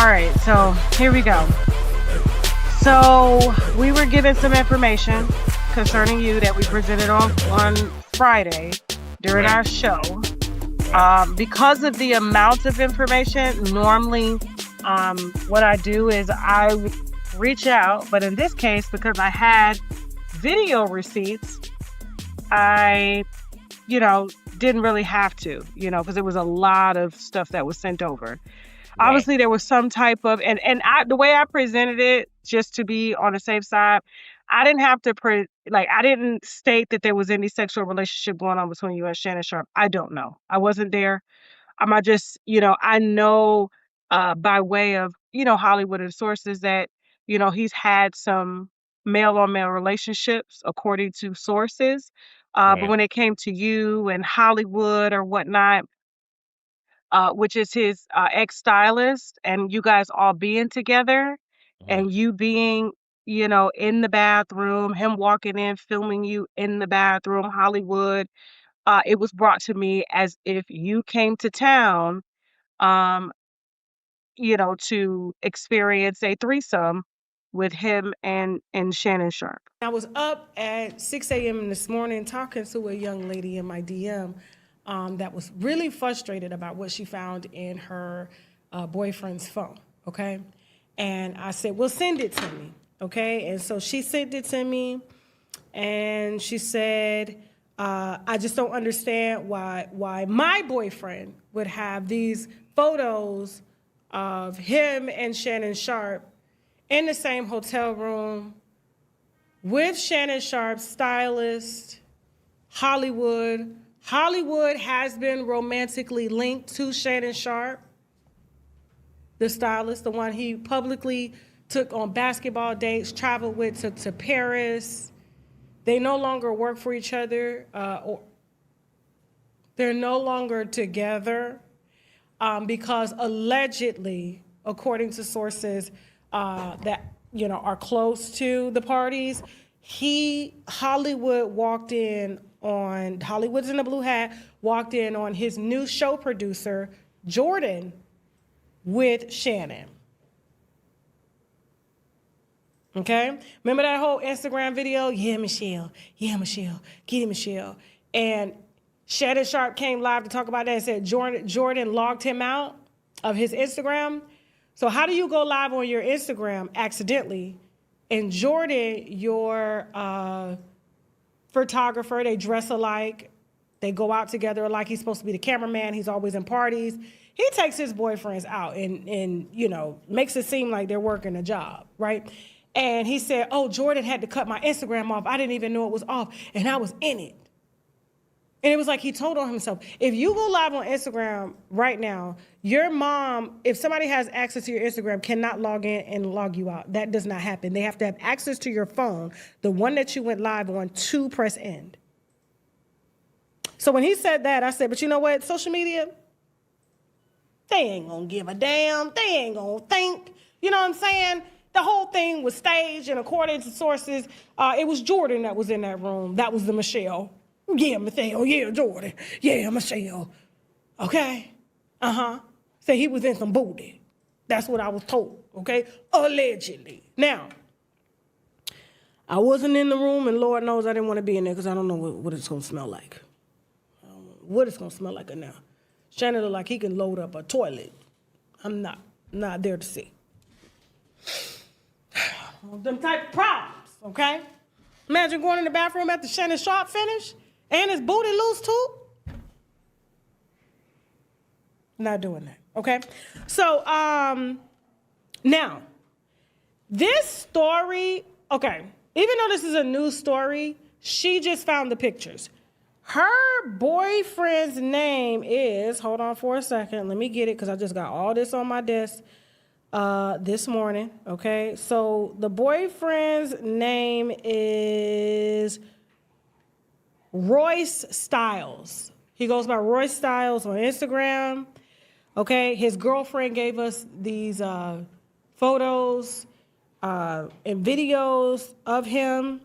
All right, so here we go. So we were given some information concerning you that we presented on Friday during our show. Because of the amount of information, normally what I do is I reach out, but in this case, because I had video receipts, I, didn't really have to, because it was a lot of stuff that was sent over. Right. Obviously, there was some type of, the way I presented it, just to be on the safe side, I didn't have to, I didn't state that there was any sexual relationship going on between you and Shannon Sharpe. I don't know. I wasn't there. I just, I know by way of, Hollywood and sources that, he's had some male-on-male relationships according to sources. But when it came to you and Hollywood or whatnot, which is his ex-stylist, and you guys all being together and you being, in the bathroom, him walking in, filming you in the bathroom, Hollywood, it was brought to me as if you came to town, to experience a threesome with him and Shannon Sharpe. I was up at 6 a.m. this morning talking to a young lady in my DM that was really frustrated about what she found in her boyfriend's phone, okay? And I said, well, send it to me, okay? And so she sent it to me, and she said, I just don't understand why my boyfriend would have these photos of him and Shannon Sharpe in the same hotel room with Shannon Sharpe's stylist, Hollywood. Hollywood has been romantically linked to Shannon Sharpe, the stylist, the one he publicly took on basketball dates, traveled with to Paris. They no longer work for each other, or they're no longer together because allegedly, according to sources that are close to the parties, Hollywood's in the blue hat, walked in on his new show producer, Jordan, with Shannon. Okay? Remember that whole Instagram video? Yeah, Michelle, get it, Michelle. And Shannon Sharpe came live to talk about that and said Jordan logged him out of his Instagram. So how do you go live on your Instagram accidentally? And Jordan, your photographer, they dress alike. They go out together like he's supposed to be the cameraman. He's always in parties. He takes his boyfriends out and makes it seem like they're working a job, right? And he said, oh, Jordan had to cut my Instagram off. I didn't even know it was off, and I was in it. And it was like he told on himself. If you go live on Instagram right now, your mom, if somebody has access to your Instagram, cannot log in and log you out. That does not happen. They have to have access to your phone, the one that you went live on, to press end. So when he said that, I said, but you know what? Social media, they ain't going to give a damn. They ain't going to think. You know what I'm saying? The whole thing was staged, and according to sources, it was Jordan that was in that room. That was the Michelle. Yeah, Michelle. Yeah, Jordan. Yeah, Michelle. Okay? Say he was in some booty. That's what I was told, okay? Allegedly. Now, I wasn't in the room, and Lord knows I didn't want to be in there because I don't know what it's going to smell like. I don't know what it's going to smell like now. Shannon look like he can load up a toilet. I'm not there to see. Them type of problems, okay? Imagine going in the bathroom after Shannon Sharpe finished and his booty loose too. Not doing that, okay? So, now, this story, okay, even though this is a news story, she just found the pictures. Her boyfriend's name is, hold on for a second, let me get it because I just got all this on my desk this morning, okay? So the boyfriend's name is Royce Styles. He goes by Royce Styles on Instagram, okay? His girlfriend gave us these photos and videos of him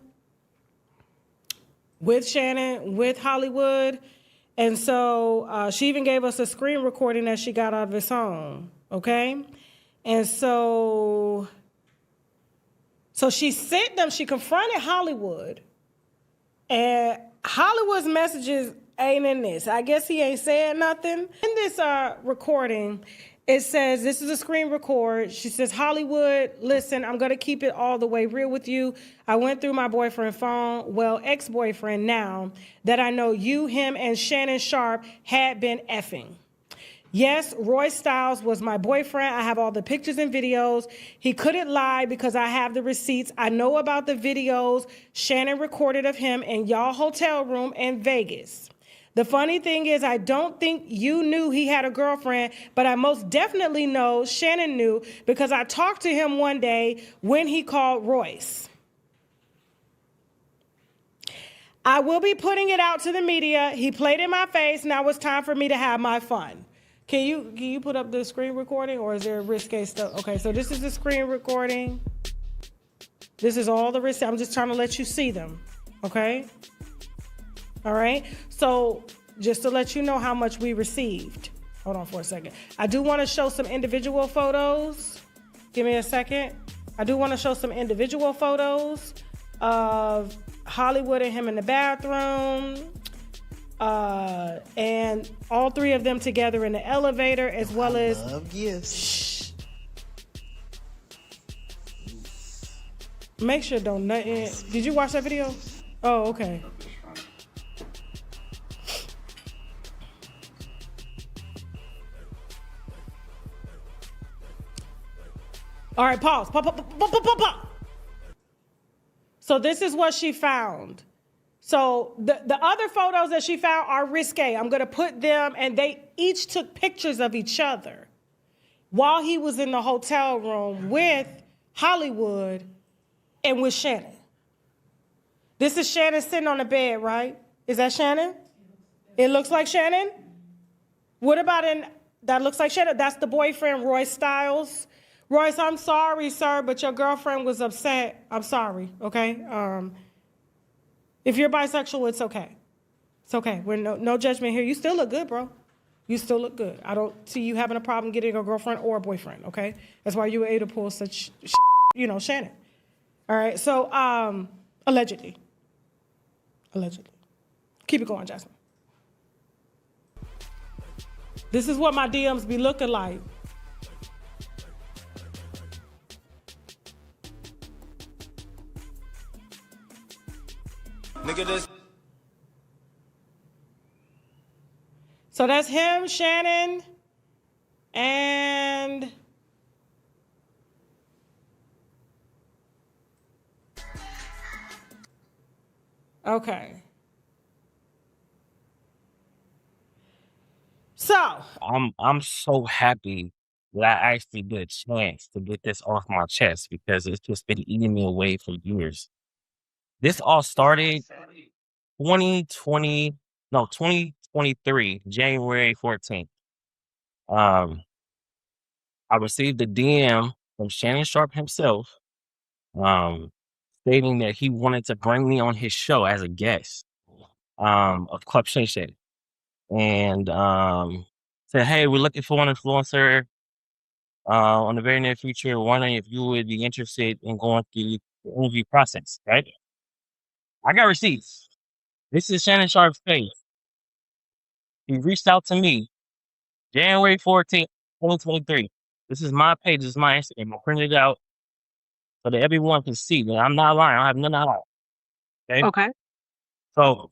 with Shannon, with Hollywood. And so she even gave us a screen recording that she got out of his home, okay? And so she sent them, she confronted Hollywood, and Hollywood's messages ain't in this. I guess he ain't saying nothing. In this recording, it says, this is a screen record. She says, Hollywood, listen, I'm going to keep it all the way real with you. I went through my boyfriend's phone, well, ex-boyfriend now, that I know you, him, and Shannon Sharpe had been effing. Yes, Roy Styles was my boyfriend. I have all the pictures and videos. He couldn't lie because I have the receipts. I know about the videos Shannon recorded of him in y'all hotel room in Vegas. The funny thing is, I don't think you knew he had a girlfriend, but I most definitely know Shannon knew because I talked to him one day when he called Royce. I will be putting it out to the media. He played in my face. Now it's time for me to have my fun. Can you put up the screen recording, or is there risque stuff? Okay, so this is the screen recording. This is all the risque. I'm just trying to let you see them, okay? All right, so just to let you know how much we received. Hold on for a second. I do want to show some individual photos. Give me a second. I do want to show some individual photos of Hollywood and him in the bathroom. And all three of them together in the elevator, as well as love gifts. Shh. Make sure don't nothing. Did you watch that video? Oh, okay. All right, pause. Pause. So this is what she found. So the other photos that she found are risque. I'm going to put them, and they each took pictures of each other while he was in the hotel room with Hollywood and with Shannon. This is Shannon sitting on the bed, right? Is that Shannon? It looks like Shannon? What about that looks like Shannon? That's the boyfriend, Royce Styles. Royce, I'm sorry, sir, but your girlfriend was upset. I'm sorry, okay? If you're bisexual, it's okay. It's okay. We're no judgment here. You still look good, bro. You still look good. I don't see you having a problem getting a girlfriend or a boyfriend, okay? That's why you were able to pull such Shannon. All right, so allegedly. Keep it going, Jasmine. This is what my DMs be looking like. Nigga, this. So that's him, Shannon, and okay. So I'm so happy that I actually get a chance to get this off my chest because it's just been eating me away for years. This all started 2023, January 14th. I received a DM from Shannon Sharpe himself, stating that he wanted to bring me on his show as a guest of Club Shay Shay. And said, hey, we're looking for an influencer on the very near future. Wondering if you would be interested in going through the interview process, right? I got receipts. This is Shannon Sharpe's face. He reached out to me January 14th, 2023. This is my page. This is my Instagram. I printed it out so that everyone can see that I'm not lying. I don't have nothing to hide. Okay. So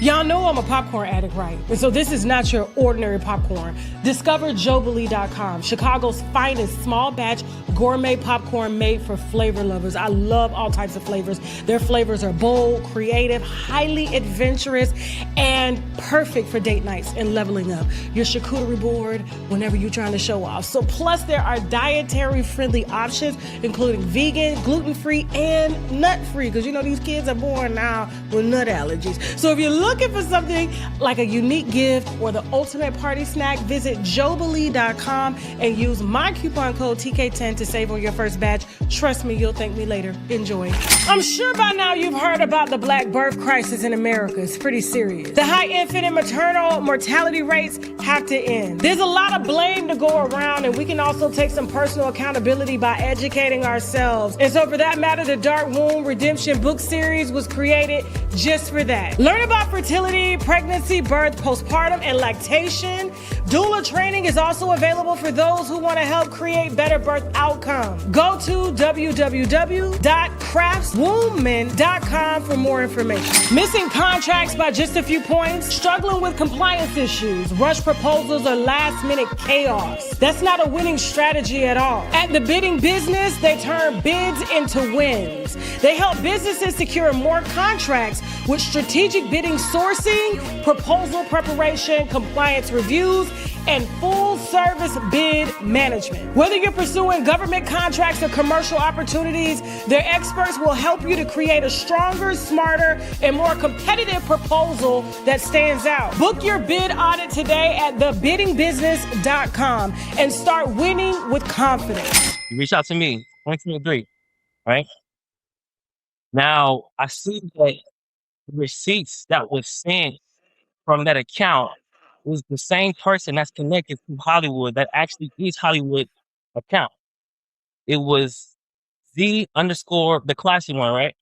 y'all know I'm a popcorn addict, right? And so this is not your ordinary popcorn. Discover Jobilee.com, Chicago's finest small batch gourmet popcorn made for flavor lovers. I love all types of flavors. Their flavors are bold, creative, highly adventurous, and perfect for date nights and leveling up your charcuterie board whenever you're trying to show off. So plus there are dietary friendly options, including vegan, gluten-free, and nut-free, because you know these kids are born now with nut allergies. So if you're looking for something like a unique gift or the ultimate party snack, visit jobelie.com and use my coupon code TK10 to save on your first batch. Trust me, you'll thank me later. Enjoy. I'm sure by now you've heard about the Black birth crisis in America. It's pretty serious. The high infant and maternal mortality rates have to end. There's a lot of blame to go around, and we can also take some personal accountability by educating ourselves. And so for that matter, the Dark Womb Redemption book series was created just for that. Learn about fertility, pregnancy, birth, postpartum, and lactation. Doula training is also available for those who want to help create better birth outcomes. Go to www.craftswombmen.com for more information. Missing contracts by just a few points, struggling with compliance issues, rush proposals, or last-minute chaos. That's not a winning strategy at all. At The Bidding Business, they turn bids into wins. They help businesses secure more contracts with strategic bidding sourcing, proposal preparation, compliance reviews, and full-service bid management. Whether you're pursuing government contracts or commercial opportunities, their experts will help you to create a stronger, smarter, and more competitive proposal that stands out. Book your bid audit today at thebiddingbusiness.com and start winning with confidence. You reach out to me, 2023, right? Now, I see that the receipts that was sent from that account was the same person that's connected to Hollywood that actually is Hollywood account. It was the classy one, right?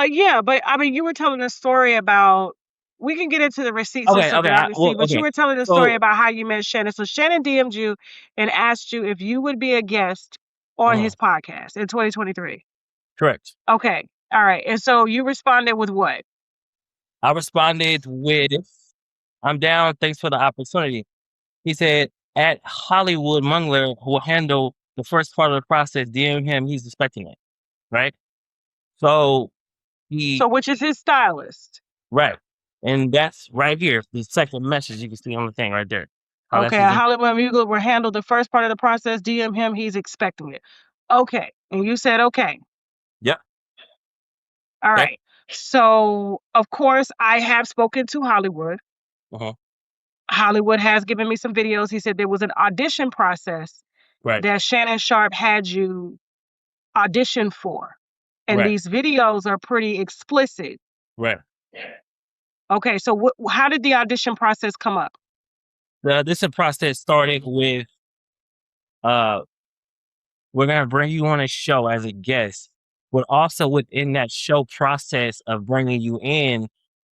Yeah, but I mean, you were telling a story about. We can get into the receipts and stuff that I received, but you were telling a story about how you met Shannon. So Shannon DM'd you and asked you if you would be a guest on his podcast in 2023. Correct. Okay. All right. And so you responded with what? I responded with, I'm down. Thanks for the opportunity. He said, at Hollywood Mungler will handle the first part of the process. DM him. He's expecting it. Right. So which is his stylist. Right. And that's right here. The second message you can see on the thing right there. Okay. Hollywood Mungler will handle the first part of the process. DM him. He's expecting it. Okay. And you said, okay. Yep. All right. So, of course, I have spoken to Hollywood. Hollywood has given me some videos. He said there was an audition process that Shannon Sharpe had you audition for. And these videos are pretty explicit. Right. Okay. So how did the audition process come up? The audition process started with, we're going to bring you on a show as a guest. But also within that show process of bringing you in,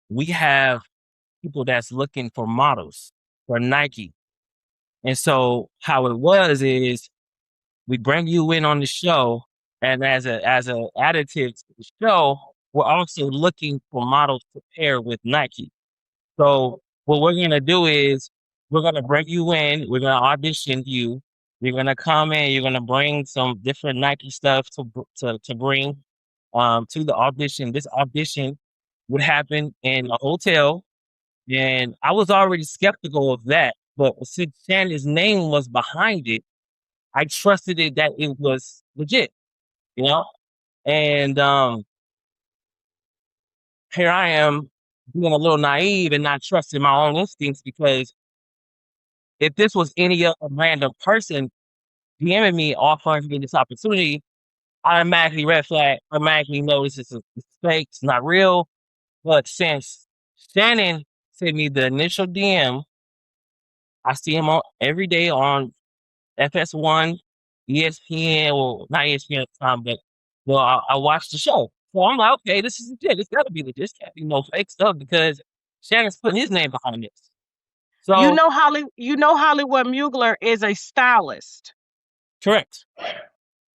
we have people that's looking for models for Nike. And so how it was is we bring you in on the show, and as a additive to the show, we're also looking for models to pair with Nike. So what we're going to do is we're going to bring you in, we're going to audition you. You're going to come in, you're going to bring some different Nike stuff to bring to the audition. This audition would happen in a hotel. And I was already skeptical of that. But since Shannon's name was behind it, I trusted it that it was legit, you know? And here I am being a little naive and not trusting my own instincts, because if this was any other random person DMing me offering me this opportunity, I automatically red flag, automatically know this is fake, it's not real. But since Shannon sent me the initial DM, I see him every day on FS1, ESPN, well, not ESPN at the time, but I watch the show. So I'm like, okay, this is legit. It's got to be legit. This can't be no fake stuff, because Shannon's putting his name behind this. So Hollywood Mungler is a stylist. Correct.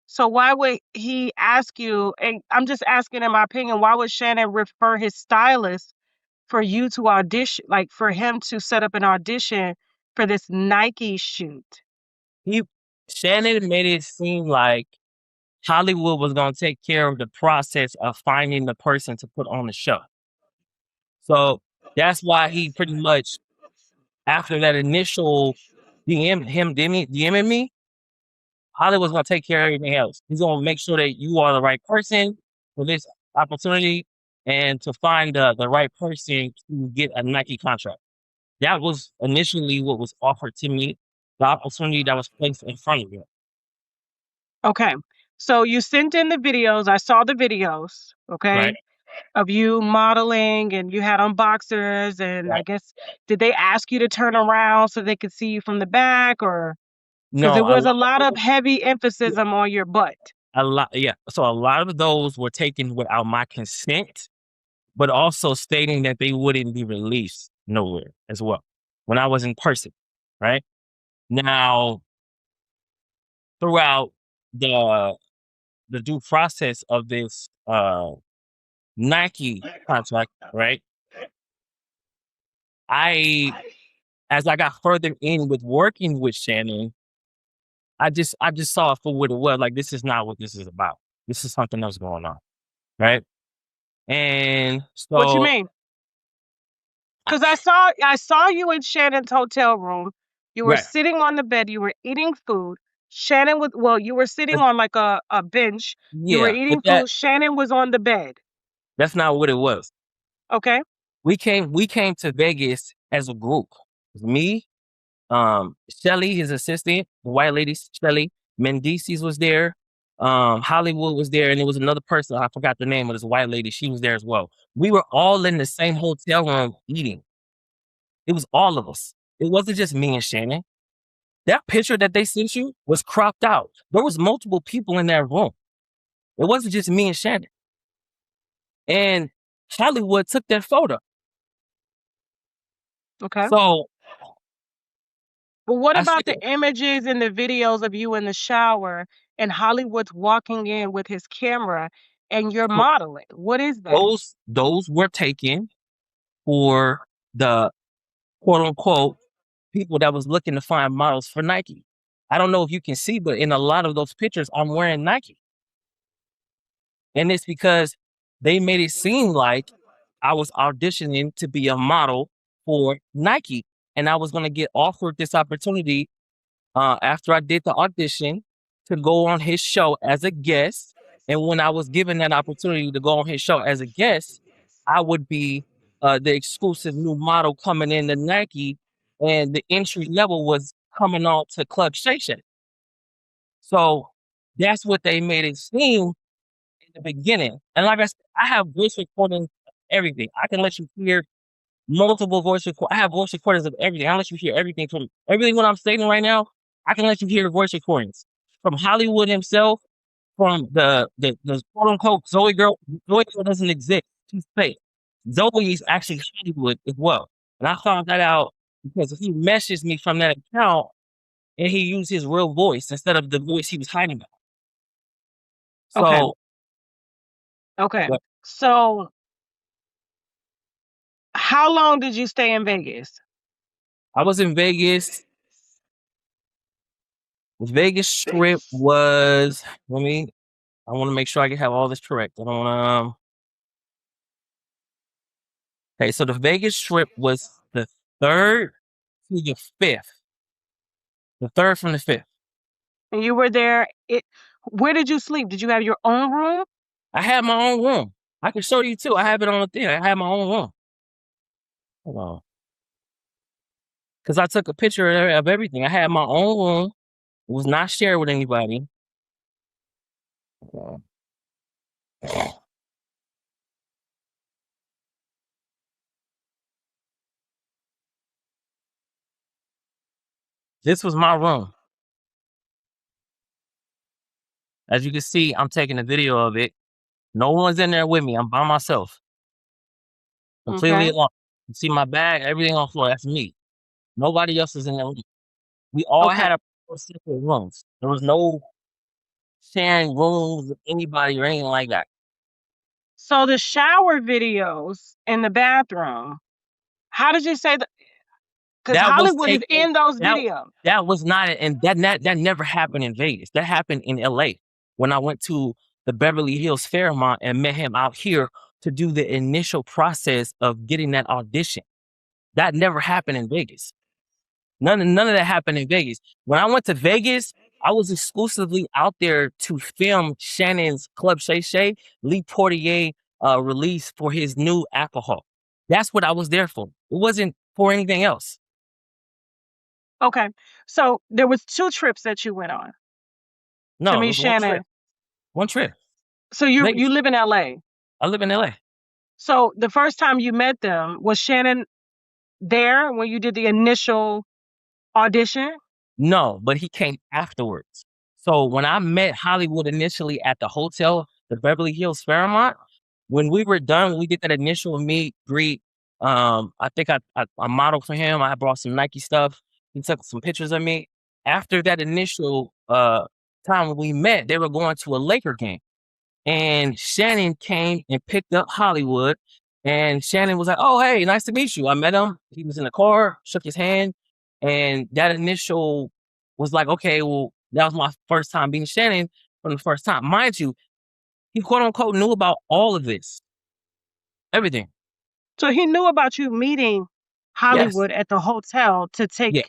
So why would he ask you, and I'm just asking in my opinion, why would Shannon refer his stylist for you to audition, like for him to set up an audition for this Nike shoot? Shannon made it seem like Hollywood was going to take care of the process of finding the person to put on the show. So that's why he pretty much, after that initial DMing me, Hollywood's going to take care of everything else. He's going to make sure that you are the right person for this opportunity. and to find the right person to get a Nike contract. That was initially what was offered to me, the opportunity that was placed in front of me. Okay. So you sent in the videos. I saw the videos, okay, Right. of you modeling, and you had on boxers, and I Right. guess, did they ask you to turn around so they could see you from the back, or because No, there a was a lot lot of of those, heavy emphasis yeah, on your butt. a lot, yeah. So a lot of those were taken without my consent, but also stating that they wouldn't be released nowhere as well when I was in person. Right now, throughout the due process of this Nike contract, right? I As I got further in with working with Shannon, I just saw it for what it was. Like, this is not what this is about. This is something else going on, right? And What you so, mean? Because I saw you in Shannon's hotel room. You were right, sitting on the bed. You were eating food. Shannon was, well, you were sitting but on like a bench. You were yeah, but eating food. Shannon was on the bed. that's not what it was. Okay. We came to Vegas as a group. It was me, Shelly, his assistant, the white lady Shelly, Mendices was there, Hollywood was there, and there was another person, I forgot the name of this white lady, she was there as well. We were all in the same hotel room eating. It was all of us. It wasn't just me and Shannon. That picture that they sent you was cropped out. There was multiple people in that room. It wasn't just me and Shannon. And Hollywood took that photo. Okay. So But what I said, about the images and the videos of you in the shower and Hollywood's walking in with his camera and you're so modeling? What is that? those were taken for the quote unquote people that was looking to find models for Nike. I don't know if you can see, but in a lot of those pictures, I'm wearing Nike. And it's because they made it seem like I was auditioning to be a model for Nike. And I was going to get offered this opportunity after I did the audition to go on his show as a guest. And when I was given that opportunity to go on his show as a guest, I would be the exclusive new model coming in to Nike, and the entry level was coming on to Club Shay Shay. So that's what they made it seem in the beginning. And like I said, I have voice recordings of everything. I can let you hear multiple voice record. I have voice recordings of everything. I let you hear everything from everything what I'm stating right now. I can let you hear voice recordings from Hollywood himself, from the quote unquote Zoe girl. Zoe girl doesn't exist. She's fake. Zoe is actually Hollywood as well. And I found that out because he messaged me from that account and he used his real voice instead of the voice he was hiding about. Okay. So Okay. but So how long did you stay in Vegas? I was in Vegas. The Vegas trip was, I want to make sure I can have all this correct. I don't want to. Okay, so the Vegas trip was the 3rd to the 5th. The 3rd from the 5th. And you were there. Where did you sleep? Did you have your own room? I had my own room. I can show you too. I have it on the thing. I had my own room. Hold on. Because I took a picture of everything. I had my own room. It was not shared with anybody. Hold on. This was my room. As you can see, I'm taking a video of it. No one's in there with me. I'm by myself. Completely Okay. alone. You see my bag, everything on the floor. That's me. Nobody else is in there with me. We all Okay. had our separate rooms. There was no sharing rooms with anybody or anything like that. So the shower videos in the bathroom, how did you say that? Because That was Hollywood is taken. in those That videos. that was not, and that never happened in Vegas. That happened in LA when I went to the Beverly Hills Fairmont and met him out here to do the initial process of getting that audition. That never happened in Vegas. None of that happened in Vegas. When I went to Vegas, I was exclusively out there to film Shannon's Club Shay Shay, Lee Portier, release for his new alcohol. That's what I was there for. It wasn't for anything else. Okay. So there was 2 trips that you went on to No, it meet was one Shannon. trip. One trip. So you Vegas. live in LA. I live in LA. So the first time you met them, was Shannon there when you did the initial audition? No, but he came afterwards. So when I met Hollywood initially at the hotel, the Beverly Hills Fairmont, when we were done, we did that initial meet, greet. I think I modeled for him. I brought some Nike stuff. He took some pictures of me. After that initial time when we met, they were going to a Laker game. And Shannon came and picked up Hollywood. And Shannon was like, "Oh, hey, nice to meet you." I met him. He was in the car, shook his hand. And that initial was like, okay, well, that was my first time being Shannon from the first time. Mind you, he quote unquote knew about all of this, everything. So he knew about you meeting Yes. Hollywood at the hotel to take Yeah.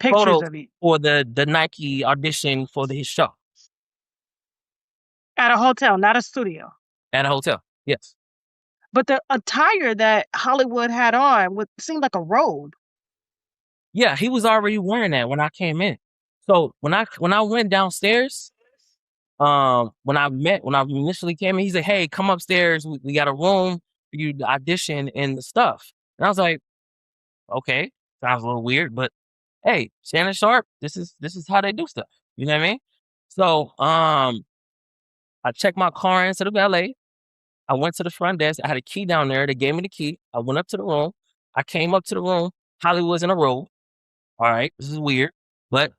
pictures Photos of you for the Nike audition for his show at a hotel, not a studio. at a hotel. Yes. But the attire that Hollywood had on seemed like a robe. Yeah, he was already wearing that when I came in. So when I went downstairs, when I initially came in, he said, "Hey, come upstairs. We got a room for you to audition and the stuff." And I was like, "Okay, sounds a little weird, but hey, Shannon Sharpe, this is how they do stuff." You know what I mean? So I checked my car into the valet. I went to the front desk. I had a key down there. They gave me the key. I went up to the room. I came up to the room. Hollywood's in a robe. All right, this is weird, but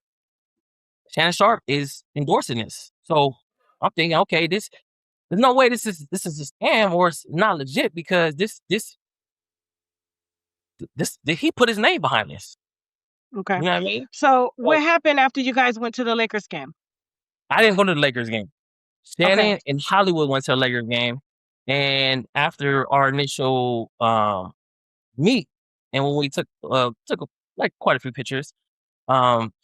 Shannon Sharpe is endorsing this. So I'm thinking, okay, there's no way this is a scam or it's not legit because this he put his name behind this. Okay. You know what I mean? So what happened after you guys went to the Lakers game? I didn't go to the Lakers game. Shannon Okay. and Hollywood went to the Lakers game, and after our initial meet, and when we took like quite a few pictures,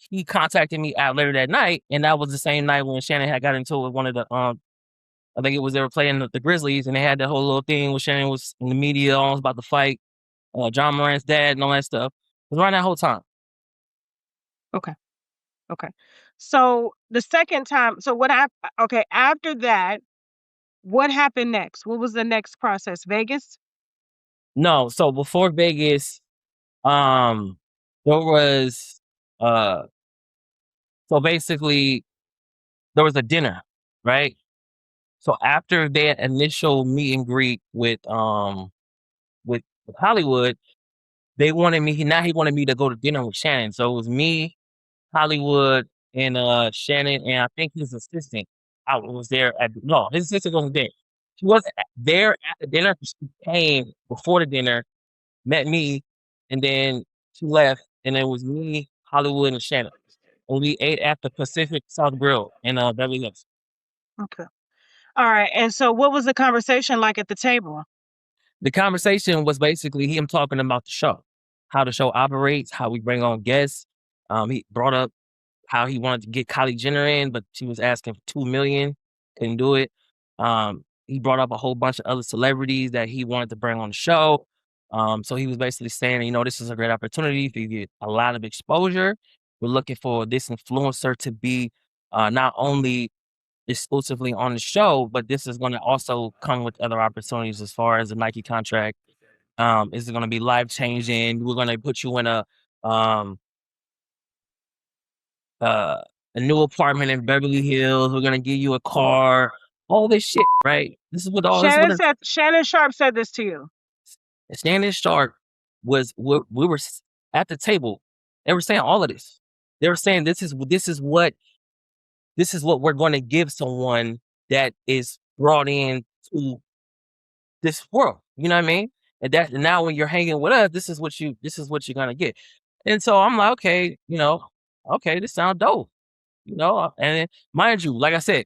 he contacted me out later that night, and that was the same night when Shannon had got into it with one of the I think it was they were playing the Grizzlies, and they had the whole little thing where Shannon was in the media, almost about to fight John Morant's dad and all that stuff. It was around that whole time. Okay. Okay. So the second time, after that, what happened next? What was the next process? Vegas? No, so before Vegas, there was so basically there was a dinner, right? So after that initial meet and greet with Hollywood, they wanted me. He wanted me to go to dinner with Shannon. So it was me, Hollywood, and Shannon, and I think his assistant. I was there at no, his assistant wasn't there. She wasn't there at the dinner. She came before the dinner, met me, and then she left, and it was me, Hollywood, and Shannon. And we ate at the Pacific South Grill in Beverly Hills. Okay. All right. And so what was the conversation like at the table? The conversation was basically him talking about the show, how the show operates, how we bring on guests. He brought up how he wanted to get Kylie Jenner in, but she was asking for $2 million, couldn't do it. He brought up a whole bunch of other celebrities that he wanted to bring on the show. So he was basically saying, this is a great opportunity for you to get a lot of exposure. We're looking for this influencer to be not only exclusively on the show, but this is going to also come with other opportunities as far as the Nike contract. Is going to be life changing. We're going to put you in a new apartment in Beverly Hills. We're going to give you a car. All this shit, right? This is what all Shannon Sharpe said this to you. Shannon Sharpe we were at the table. They were saying all of this. They were saying this is what we're going to give someone that is brought in to this world. You know what I mean? And now when you're hanging with us, this is what you're gonna get. And so I'm like, okay, okay, this sounds dope. And mind you, like I said,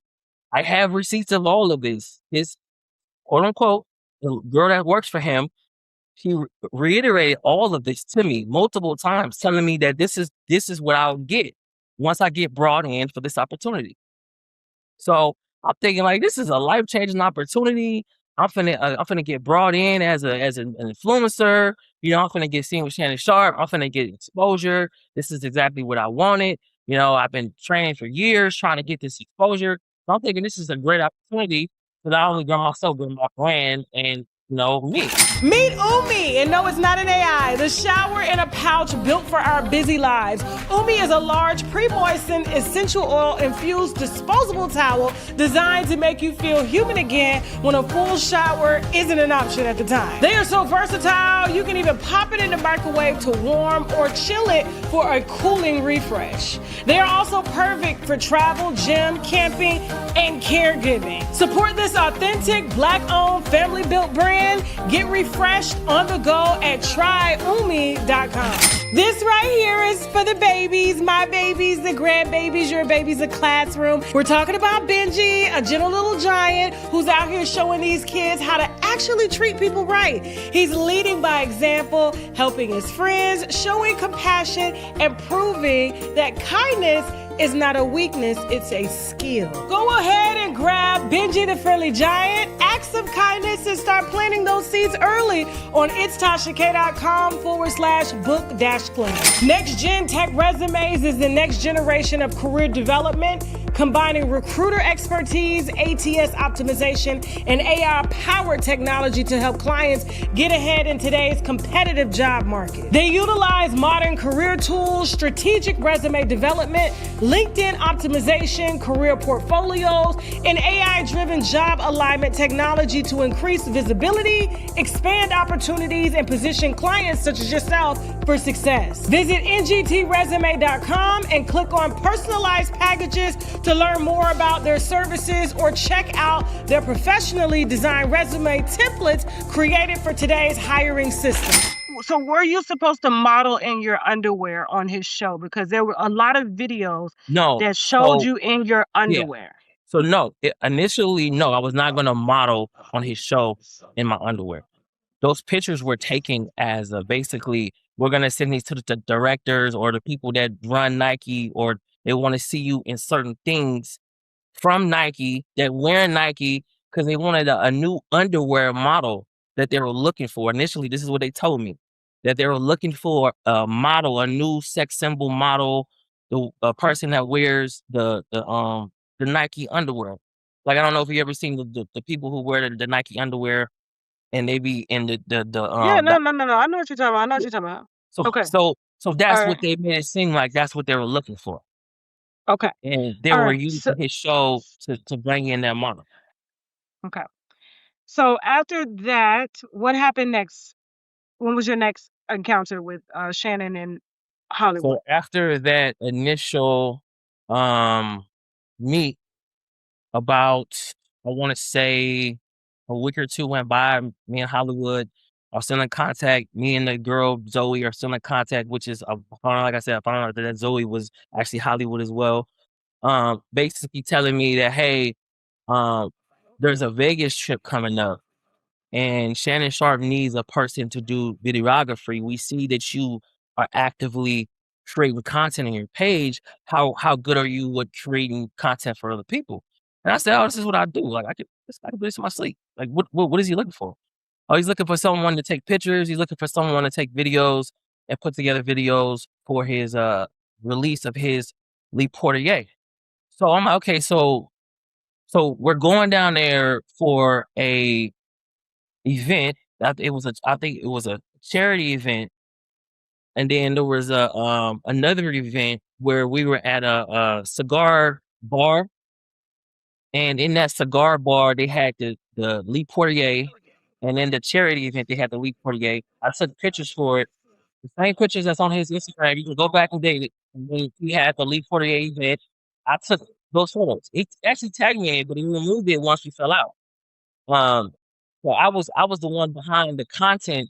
I have receipts of all of this. His quote unquote the girl that works for him, she reiterated all of this to me multiple times, telling me that this is what I'll get once I get brought in for this opportunity. So I'm thinking like this is a life-changing opportunity. I'm finna get brought in as an influencer. You know, I'm finna get seen with Shannon Sharpe. I'm finna get exposure. This is exactly what I wanted. You know, I've been training for years trying to get this exposure. So I'm thinking this is a great opportunity to not only grow myself, but my brand and, you know, me. Meet Umi, and no, it's not an AI. The shower in a pouch built for our busy lives. Umi is a large, pre-moistened, essential oil-infused disposable towel designed to make you feel human again when a full shower isn't an option at the time. They are so versatile, you can even pop it in the microwave to warm or chill it for a cooling refresh. They are also perfect for travel, gym, camping, and caregiving. Support this authentic, Black-owned, family-built brand. Get refreshed on the go at tryumi.com. This right here is for the babies, my babies, the grandbabies, your babies, the classroom. We're talking about Benji, a gentle little giant who's out here showing these kids how to actually treat people right. He's leading by example, helping his friends, showing compassion, and proving that kindness is not a weakness, it's a skill. Go ahead and grab Benji the Friendly Giant, acts of kindness, and start planting those seeds early on itsTashaK.com/book-club. Next Gen Tech Resumes is the next generation of career development, combining recruiter expertise, ATS optimization, and AI-powered technology to help clients get ahead in today's competitive job market. They utilize modern career tools, strategic resume development, LinkedIn optimization, career portfolios, and AI-driven job alignment technology to increase visibility, expand opportunities, and position clients such as yourself for success. Visit ngtresume.com and click on personalized packages to learn more about their services or check out their professionally designed resume templates created for today's hiring system. So were you supposed to model in your underwear on his show? Because there were a lot of videos that showed you in your underwear. Yeah. So no, initially, no, I was not going to model on his show in my underwear. Those pictures were taken as basically, we're going to send these to the directors or the people that run Nike, or they want to see you in certain things from Nike that wear Nike because they wanted a new underwear model that they were looking for. Initially, this is what they told me, that they were looking for a model, a new sex symbol model, a person that wears the Nike underwear. Like, I don't know if you ever seen the people who wear the Nike underwear and they be in Yeah, no. I know what you're talking about. Okay. So that's what they made it seem like. That's what they were looking for. Okay. And they were using his show to bring in that model. Okay. So after that, what happened next? When was your next encounter with Shannon in Hollywood? So after that initial meet, about, I want to say a week or two went by, me and Hollywood are still in contact. Me and the girl Zoe are still in contact, which is, like I said, I found out that Zoe was actually Hollywood as well. Basically telling me that, hey, there's a Vegas trip coming up and Shannon Sharpe needs a person to do videography. We see that you are actively creating content on your page. How good are you with creating content for other people? And I said, oh, this is what I do. Like, I could do this in my sleep. Like, what is he looking for? Oh, he's looking for someone to take pictures. He's looking for someone to take videos and put together videos for his release of his Le Portier. So I'm like, okay, so we're going down there for a event. I think it was a charity event, and then there was another event where we were at a cigar bar, and in that cigar bar they had the Le Portier, and then the charity event they had the Le Portier. I took pictures for it, the same pictures that's on his Instagram. You can go back and date it. And when he had the Le Portier event, I took those photos. He actually tagged me in, but he removed it once we fell out. So I was the one behind the content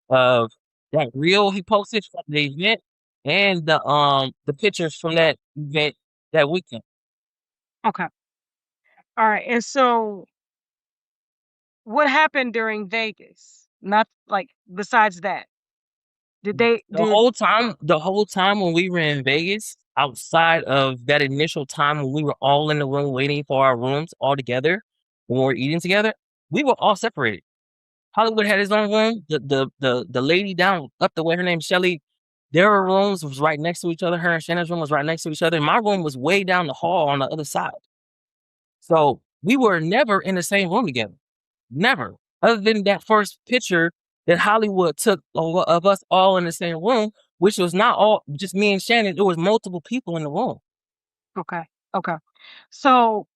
of that reel he posted from the event and the pictures from that event that weekend. Okay. All right. And so what happened during Vegas? Not like besides that. The whole time when we were in Vegas, outside of that initial time when we were all in the room waiting for our rooms all together when we were eating together, We were all separated. Hollywood had his own room. The lady down up the way, her name's Shelly. Their rooms was right next to each other. Her and Shannon's room was right next to each other. And my room was way down the hall on the other side. So we were never in the same room together. Never. Other than that first picture that Hollywood took of us all in the same room, which was not all just me and Shannon. There was multiple people in the room. Okay. Okay. So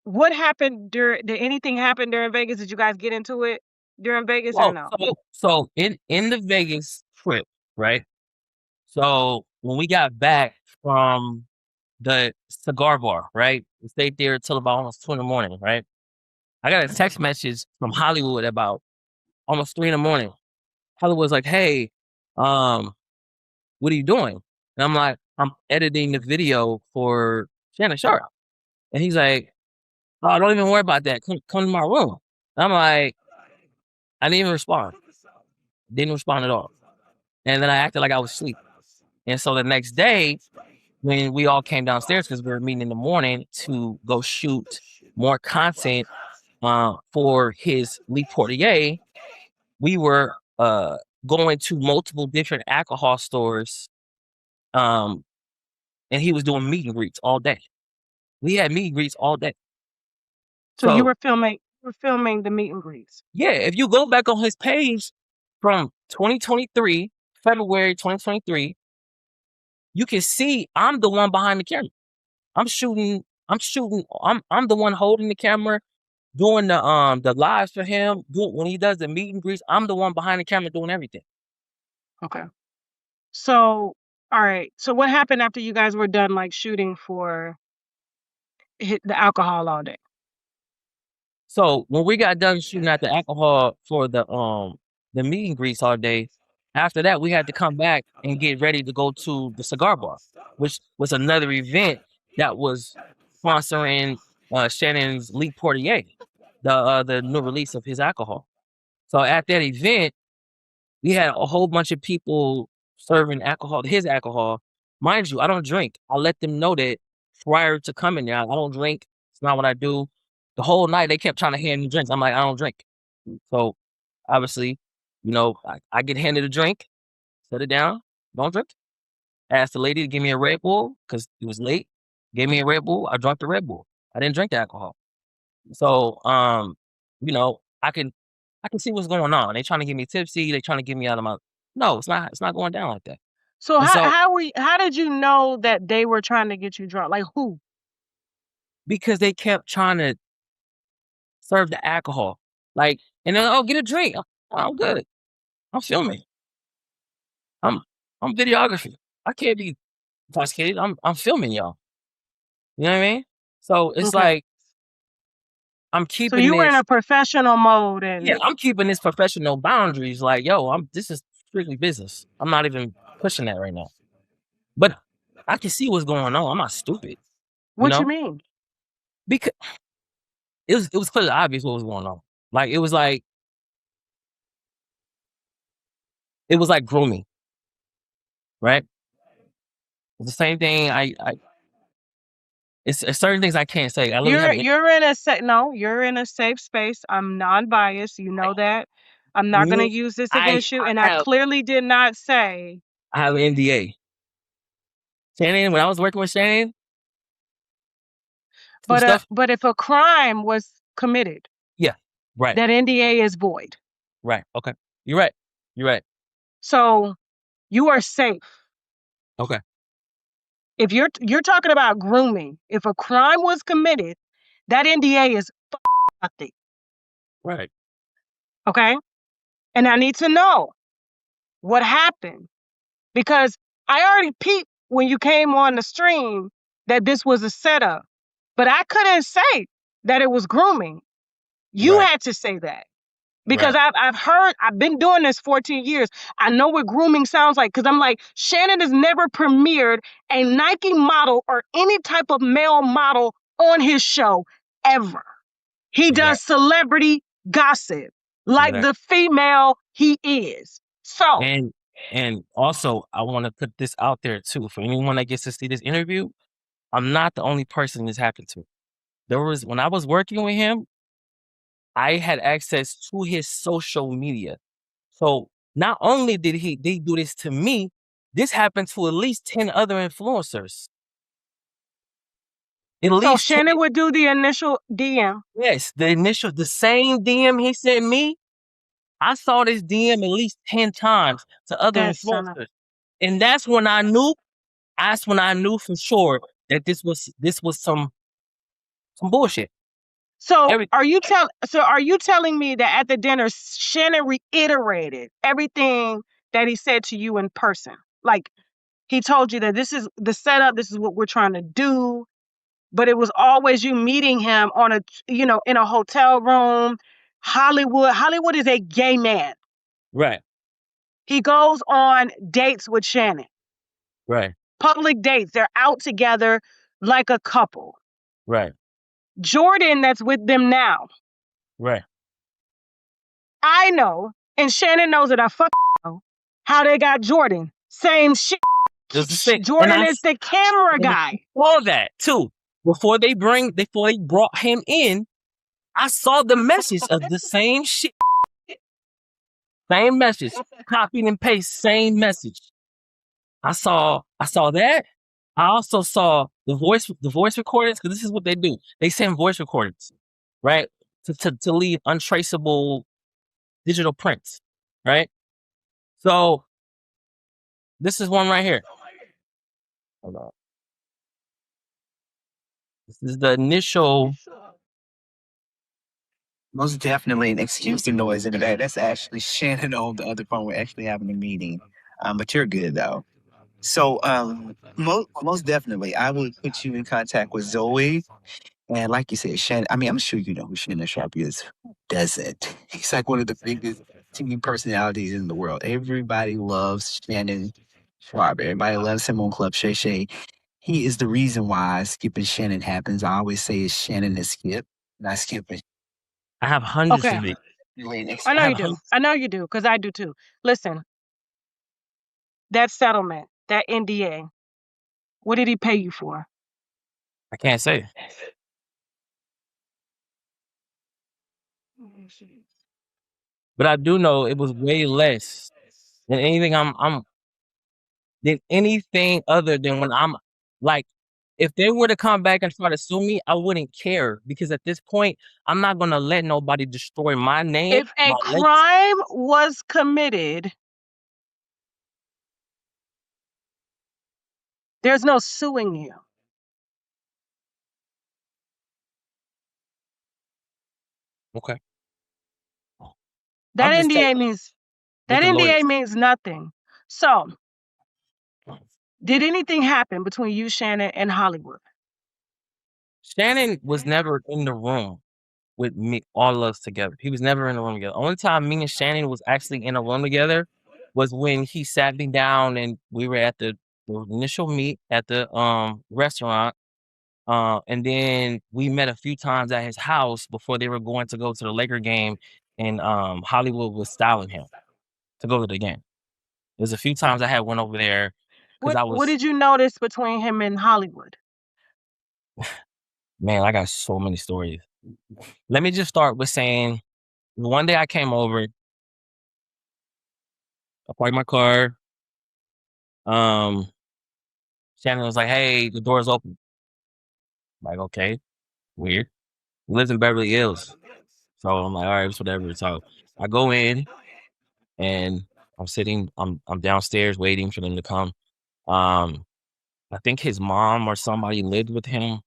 what happened did anything happen during Vegas? Did you guys get into it during Vegas or no? So in the Vegas trip, right? So when we got back from the cigar bar, right? We stayed there till about almost 2 in the morning, right? I got a text message from Hollywood about almost 3 in the morning. Hollywood's like, "Hey, what are you doing?" And I'm like, "I'm editing the video for Shannon Sharpe." And he's like, "Oh, don't even worry about that. Come to my room." And I'm like, I didn't even respond. Didn't respond at all. And then I acted like I was asleep. And so the next day, when we all came downstairs, because we were meeting in the morning to go shoot more content for his Lee Portier, we were going to multiple different alcohol stores, and he was doing meet and greets all day. We had meet and greets all day. So you were filming the meet and greets. Yeah, if you go back on his page from 2023, February 2023, you can see I'm the one behind the camera. I'm the one holding the camera, doing the lives for him. When he does the meet and greets, I'm the one behind the camera doing everything. Okay. So, all right. So what happened after you guys were done like shooting for the alcohol all day? So when we got done shooting at the alcohol for the meet and greets all day, after that we had to come back and get ready to go to the cigar bar, which was another event that was sponsoring Shannon's Lee Portier, the new release of his alcohol. So at that event, we had a whole bunch of people serving alcohol, his alcohol. Mind you, I don't drink. I let them know that prior to coming there. I don't drink. It's not what I do. The whole night they kept trying to hand me drinks. I'm like, I don't drink. So obviously, I get handed a drink, set it down, don't drink. Asked the lady to give me a Red Bull because it was late. Gave me a Red Bull. I drank the Red Bull. I didn't drink the alcohol. So I can see what's going on. They trying to get me tipsy. They trying to get me out of my. No, it's not. It's not going down like that. So how did you know that they were trying to get you drunk? Like who? Because they kept trying to serve the alcohol. Like, and then, oh, get a drink. I'm good. I'm filming. I'm videography. I can't be intoxicated. I'm filming y'all. You know what I mean? So it's like I'm keeping. So you were in a professional mode, and yeah, I'm keeping this professional boundaries. Like, yo, this is strictly business. I'm not even pushing that right now. But I can see what's going on. I'm not stupid. What you mean? Because it was clearly obvious what was going on. Like it was like grooming, right? It's the same thing. It's certain things I can't say. You're in a safe space. I'm non-biased. You know that. I'm not going to use this against you. And I clearly did not say. I have an NDA. Shannon, when I was working with Shannon. But if a crime was committed. Yeah, right. That NDA is void. Right. Okay. You're right. So you are safe. Okay. If you're talking about grooming, if a crime was committed, that NDA is nothing. Right. Okay? And I need to know what happened. Because I already peeped when you came on the stream that this was a setup. But I couldn't say that it was grooming. You had to say that. Because I've been doing this 14 years. I know what grooming sounds like. Because I'm like, Shannon has never premiered a Nike model or any type of male model on his show ever. He does celebrity gossip like the female he is. So. And also, I want to put this out there too. For anyone that gets to see this interview, I'm not the only person this happened to. When I was working with him, I had access to his social media. So not only did they do this to me, this happened to at least 10 other influencers. At So least 10. Shannon would do the initial DM. Yes, the same DM he sent me. I saw this DM at least 10 times to other That son of. influencers. And that's when I knew for sure that this was some bullshit. So Every are you telling me that at the dinner Shannon reiterated everything that he said to you in person? Like he told you that this is the setup, this is what we're trying to do, but it was always you meeting him on a in a hotel room. Hollywood is a gay man. Right, He goes on dates with Shannon. right, Public dates. They're out together like a couple. right, Jordan that's with them now. right. I know, and Shannon knows that I know how they got Jordan. Same shit. It was the same. Jordan is the camera guy. Saw that too. Before they brought him in, I saw the message of the same shit. Same message. Copied and paste, same message. I saw that. I also saw the voice recordings, because this is what they do. They send voice recordings, right? To leave untraceable digital prints, right? So this is one right here. Hold on. This is the initial. Most definitely, and excuse the noise in the back. That's actually Shannon on the other phone. We're actually having a meeting, but you're good though. So, most definitely, I will put you in contact with Zoe. And like you said, Shannon. I mean, I'm sure you know who Shannon Sharpe is. Who doesn't? He's like one of the biggest TV personalities in the world. Everybody loves Shannon Sharpe. Everybody loves him on Club Shay Shay. He is the reason why Skip and Shannon happens. I always say it's Shannon and Skip, not Skip and I have hundreds Okay. of it. I know have you do. hundreds. I know you do, because I do too. Listen, that settlement, that NDA, what did he pay you for? I can't say. But I do know it was way less than anything than anything other than when I'm like, if they were to come back and try to sue me, I wouldn't care, because at this point, I'm not gonna let nobody destroy my name. If a crime was committed, there's no suing you. Okay. That I'm just NDA means what that the NDA lawyers- means nothing. So, did anything happen between you, Shannon, and Hollywood? Shannon was never in the room with me, all of us together. He was never in the room together. Only time me and Shannon was actually in a room together was when he sat me down and we were at the initial meet at the restaurant. And then we met a few times at his house before they were going to go to the Laker game, and Hollywood was styling him to go to the game. There's a few times I had went over there because What did you notice between him and Hollywood? Man, I got so many stories. Let me just start with saying, one day I came over, I parked my car. Shannon was like, "Hey, the door's open." I'm like, okay, weird. He lives in Beverly Hills. So I'm like, all right, it's whatever. So I go in and I'm downstairs waiting for them to come. I think his mom or somebody lived with him.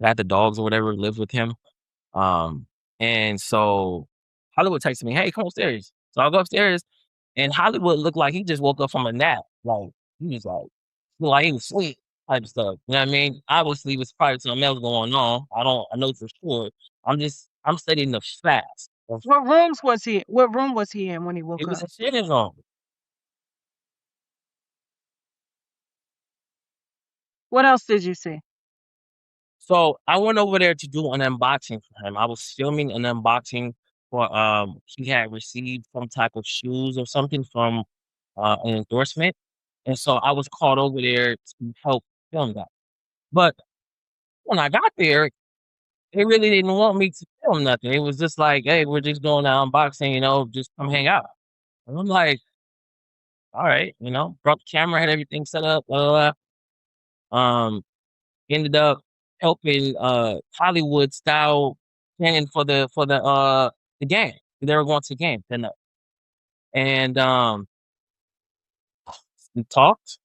Had the dogs or whatever lived with him. And so Hollywood texted me, "Hey, come upstairs." So I go upstairs, and Hollywood looked like he just woke up from a nap. Like he was like he was asleep type stuff. You know what I mean? Obviously, it was probably something else going on. I know for sure. I'm stating the facts. What room was he in when he woke It was up? a shitting room. What else did you see? So I went over there to do an unboxing for him. I was filming an unboxing for he had received some type of shoes or something from an endorsement. And so I was called over there to help film that. But when I got there, They really didn't want me to film nothing. It was just like, hey, we're just doing an unboxing, just come hang out. And I'm like, all right, brought the camera, had everything set up, blah, blah, blah. Ended up helping Hollywood style planning for the game. They were going to the game that night. And we talked.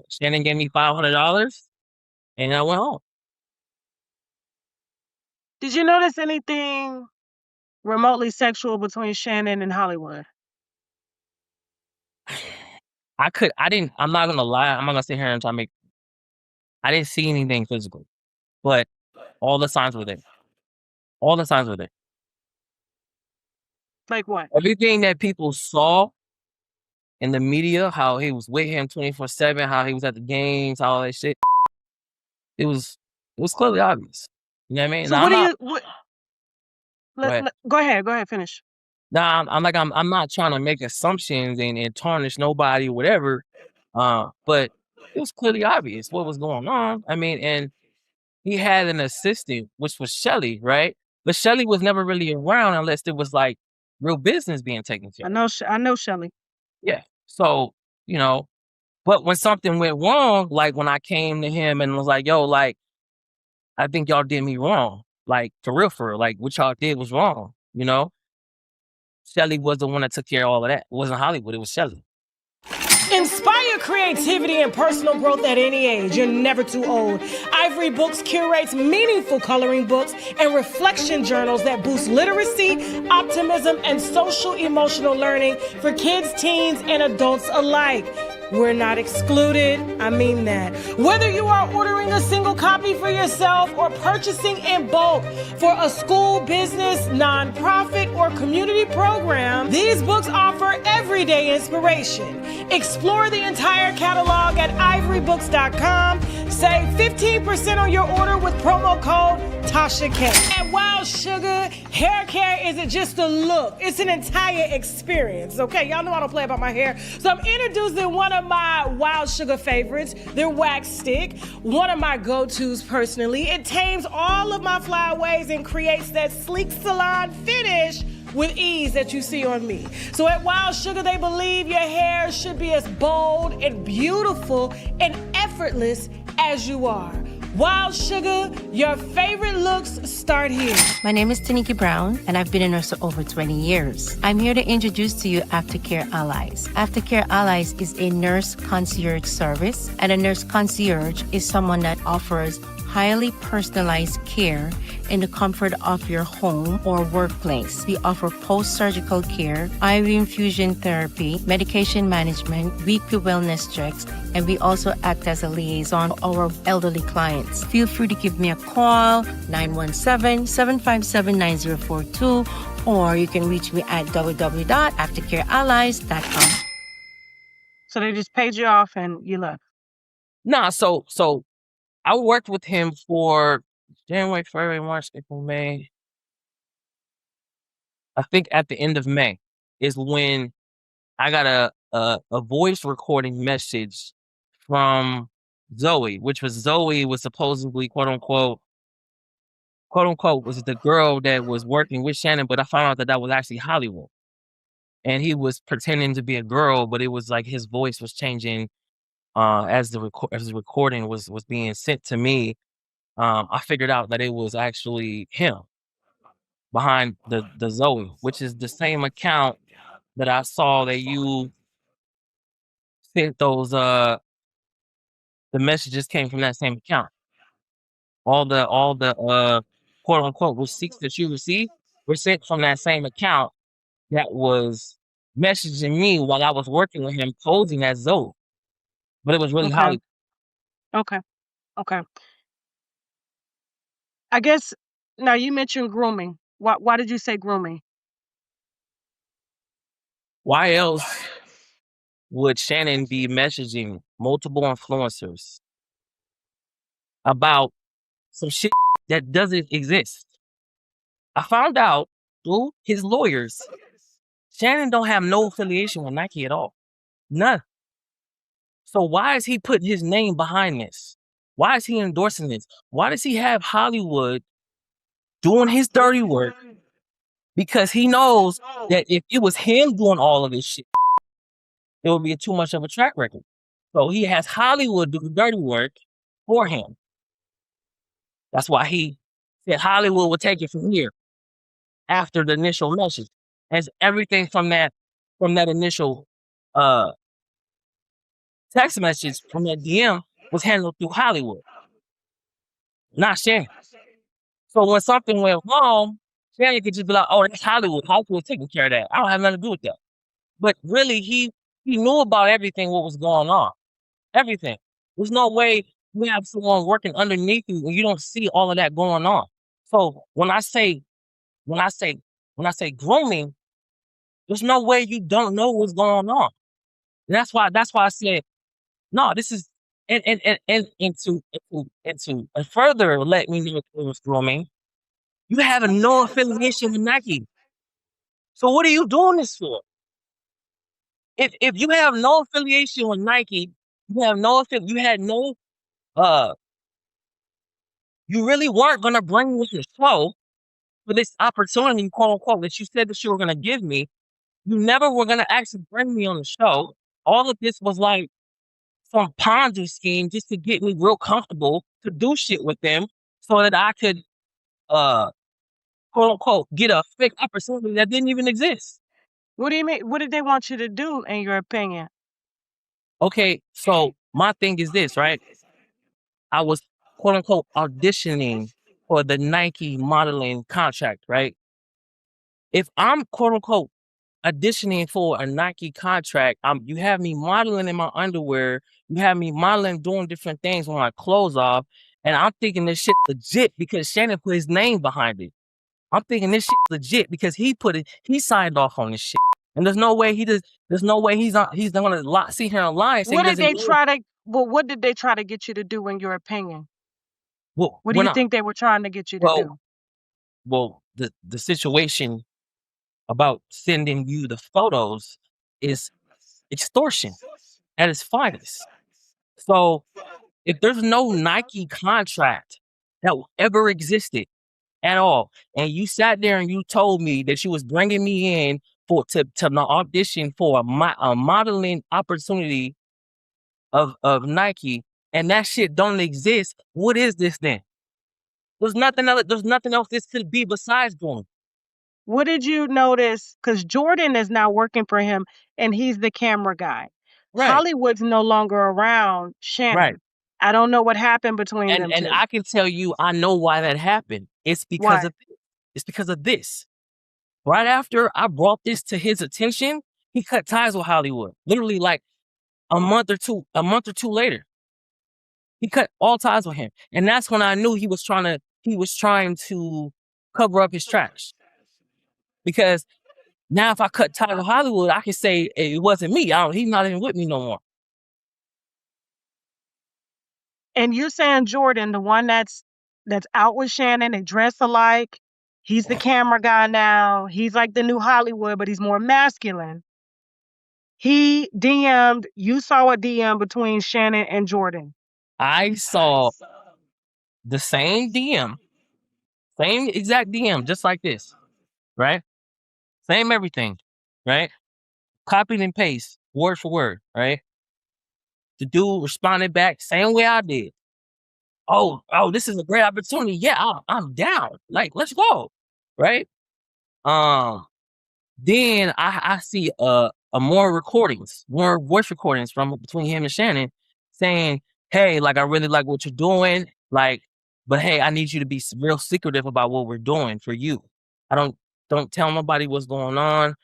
Shannon gave me $500 and I went home. Did you notice anything remotely sexual between Shannon and Hollywood? I'm not gonna lie, I'm not gonna sit here and try to make I didn't see anything physical, but all the signs were there. All the signs were there. Like what? Everything that people saw in the media, how he was with him 24/7, how he was at the games, all that shit. It was clearly obvious. You know what I mean? So Now, go ahead, finish. Nah, I'm not trying to make assumptions and tarnish nobody or whatever. But it was clearly obvious what was going on. I mean, and he had an assistant, which was Shelly, right? But Shelly was never really around unless there was like real business being taken care of. I know Shelly. Yeah. So, but when something went wrong, like when I came to him and was like, yo, like, I think y'all did me wrong. Like, for real, like, what y'all did was wrong, Shelly was the one that took care of all of that. It wasn't Hollywood, it was Shelly. Inspire creativity and personal growth at any age. You're never too old. Ivory Books curates meaningful coloring books and reflection journals that boost literacy, optimism, and social emotional learning for kids, teens, and adults alike. We're not excluded. I mean that. Whether you are ordering a single copy for yourself or purchasing in bulk for a school, business, nonprofit, or community program, these books offer everyday inspiration. Explore the entire catalog at ivorybooks.com. Save 15% on your order with promo code Tasha K. At Wild Sugar, hair care isn't just a look, it's an entire experience. Okay, y'all know I don't play about my hair. So I'm introducing one of my Wild Sugar favorites, their wax stick, one of my go-tos personally. It tames all of my flyaways and creates that sleek salon finish with ease that you see on me. So at Wild Sugar, they believe your hair should be as bold and beautiful and effortless as you are. Wild Sugar, your favorite looks start here. My name is Taniki Brown, and I've been a nurse for over 20 years. I'm here to introduce to you Aftercare Allies. Aftercare Allies is a nurse concierge service, and a nurse concierge is someone that offers highly personalized care in the comfort of your home or workplace. We offer post-surgical care, IV infusion therapy, medication management, weekly wellness checks, and we also act as a liaison for our elderly clients. Feel free to give me a call, 917-757-9042, or you can reach me at www.aftercareallies.com. So they just paid you off and you left? Nah, so I worked with him for January, February, March, April, May. I think at the end of May is when I got a voice recording message from Zoe, which was supposedly quote unquote was the girl that was working with Shannon, but I found out that was actually Hollywood. And he was pretending to be a girl, but it was like his voice was changing as the recording was being sent to me. I figured out that it was actually him behind the Zoe, which is the same account that I saw that you sent those the messages came from that same account. All the quote unquote receipts that you received were sent from that same account that was messaging me while I was working with him posing as Zoe. But it was really Hollywood. Okay. I guess now you mentioned grooming. Why did you say grooming? Why else would Shannon be messaging multiple influencers about some shit that doesn't exist? I found out through his lawyers, Shannon don't have no affiliation with Nike at all. None. So why is he putting his name behind this? Why is he endorsing this? Why does he have Hollywood doing his dirty work because he knows that if it was him doing all of this shit, it would be too much of a track record. So he has Hollywood do the dirty work for him. That's why he said Hollywood would take it from here after the initial message. As everything from that initial text message from that DM was handled through Hollywood, not Shannon. So when something went wrong, Shannon could just be like, "Oh, that's Hollywood. Hollywood taking care of that. I don't have nothing to do with that." But really, he knew about everything what was going on. Everything. There's no way you have someone working underneath you and you don't see all of that going on. So when I say grooming, there's no way you don't know what's going on. And that's why I said, no, this is and further let me know if it was grooming. You have no affiliation with Nike. So what are you doing this for? If you have no affiliation with Nike, you had no you really weren't gonna bring me to the show for this opportunity, quote unquote, that you said that you were gonna give me. You never were gonna actually bring me on the show. All of this was like some Ponzi scheme just to get me real comfortable to do shit with them so that I could quote unquote get a fake opportunity that didn't even exist. What do you mean? What did they want you to do, in your opinion? Okay, so my thing is this, right? I was quote unquote auditioning for the Nike modeling contract, right? If I'm quote unquote auditioning for a Nike contract, you have me modeling in my underwear, you have me modeling doing different things with my clothes off, and I'm thinking this shit legit because Shannon put his name behind it. I'm thinking this shit legit because he signed off on this shit. And there's no way there's no way he's gonna sit here and lie and say What did they try to get you to do, in your opinion? Well, What do you think they were trying to get you to do? Well, the situation about sending you the photos is extortion at its finest. So if there's no Nike contract that ever existed at all, and you sat there and you told me that you was bringing me in to audition for a modeling opportunity of Nike, and that shit don't exist, what is this then? There's nothing else this could be besides grooming. What did you notice? Because Jordan is now working for him, and he's the camera guy. Right. Hollywood's no longer around Shannon. Right. I don't know what happened between them And two. I can tell you, I know why that happened. It's because of this. Right after I brought this to his attention, he cut ties with Hollywood. Literally like a month or two later. He cut all ties with him. And that's when I knew he was trying to cover up his tracks. Because now if I cut ties with Hollywood, I can say it wasn't me. He's not even with me no more. And you're saying Jordan, the one that's out with Shannon, they dress alike. He's the camera guy now. He's like the new Hollywood, but he's more masculine. He DM'd, you saw a DM between Shannon and Jordan. I saw the same DM, same exact DM, just like this, right? Same everything, right? Copied and paste, word for word, right? The dude responded back same way I did. Oh, this is a great opportunity. Yeah, I'm down. Like, let's go, right? Then I see more voice recordings from between him and Shannon saying, "Hey, like I really like what you're doing, like, but hey, I need you to be real secretive about what we're doing for you. I don't tell nobody what's going on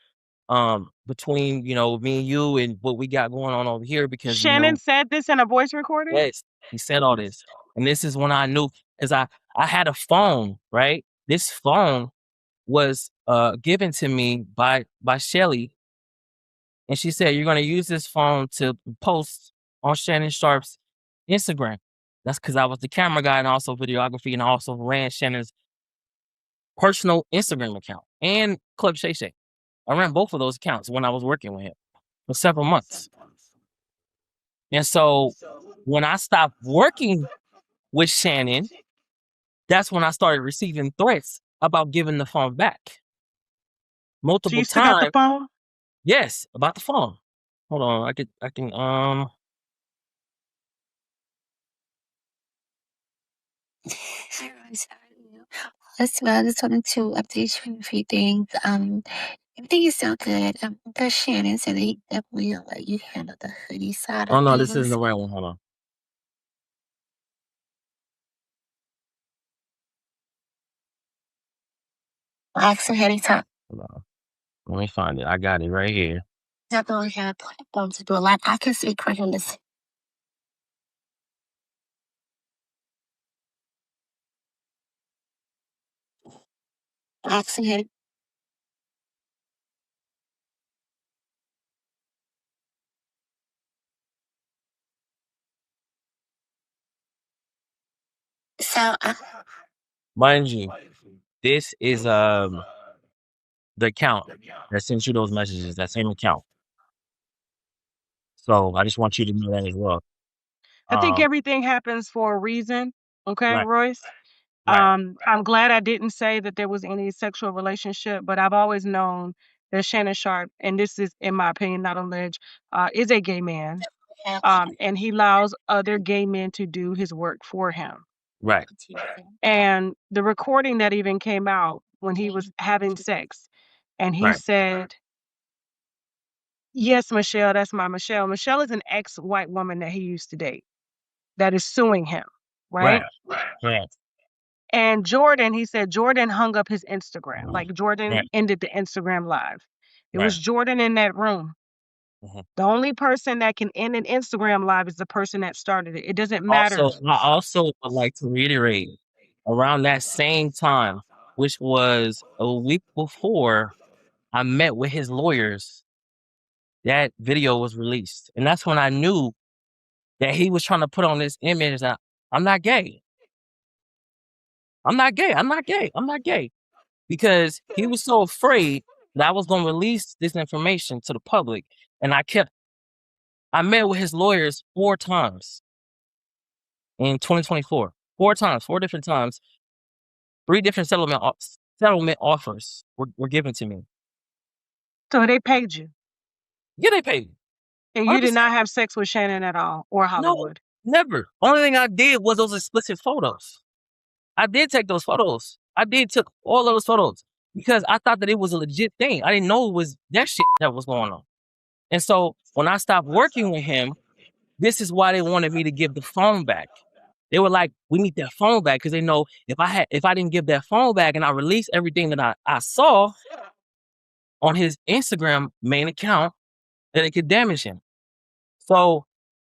between me and you and what we got going on over here because Shannon said this in a voice recording? Yes, he said all this. And this is when I knew, as I had a phone, right? This phone was given to me by Shelly. And she said, you're going to use this phone to post on Shannon Sharpe's Instagram. That's because I was the camera guy and also videography, and I also ran Shannon's personal Instagram account and Club Shay Shay. I ran both of those accounts when I was working with him for several months. And so when I stopped working with Shannon, that's when I started receiving threats about giving the phone back So multiple you still got the times. phone? Yes, about the phone. Hold on, I can Hi, Rose. How are you? As well, I just wanted to update you on a few things. Everything is so good. Because Shannon said that he definitely will let you handle the hoodie side oh of no, this isn't the things. right one. Hold on. I asked him anytime. Hold on. Let me find it. I got it right here. Definitely have a platform to do a lot. I can speak for him this. Asking him. So, Mind you, this is the account that sent you those messages, that same account. So I just want you to know that as well. I think everything happens for a reason. Okay, Right, Royce. right, I'm glad I didn't say that there was any sexual relationship, but I've always known that Shannon Sharpe, and this is in my opinion, not alleged, is a gay man. And he allows other gay men to do his work for him. right, And the recording that even came out when he was having sex, and he right, said, "Yes, Michelle, that's my Michelle." Michelle is an ex-white woman that he used to date that is suing him, right, right? right, And Jordan, he said Jordan hung up his Instagram. Like Jordan right, ended the Instagram live. It right. was Jordan in that room. Mhm. The only person that can end an Instagram live is the person that started it. It doesn't matter. I also would like to reiterate around that same time, which was a week before I met with his lawyers, that video was released. And that's when I knew that he was trying to put on this image that I'm not gay. I'm not gay. I'm not gay. I'm not gay. Because he was so afraid that I was going to release this information to the public. And I met with his lawyers 4 times in 2024. 4 times, 4 different times. 3 different settlement offers were given to me. So they paid you. Yeah, they paid me. And you did 100%. not have sex with Shannon at all or No, Hollywood. never. Only thing I did was those explicit photos. I did take those photos. I did took all those photos because I thought that it was a legit thing. I didn't know it was that shit that was going on. And so when I stopped working with him, this is why they wanted me to give the phone back. They were like, we need that phone back because they know if I didn't give that phone back and I released everything that I saw on his Instagram main account, that it could damage him. So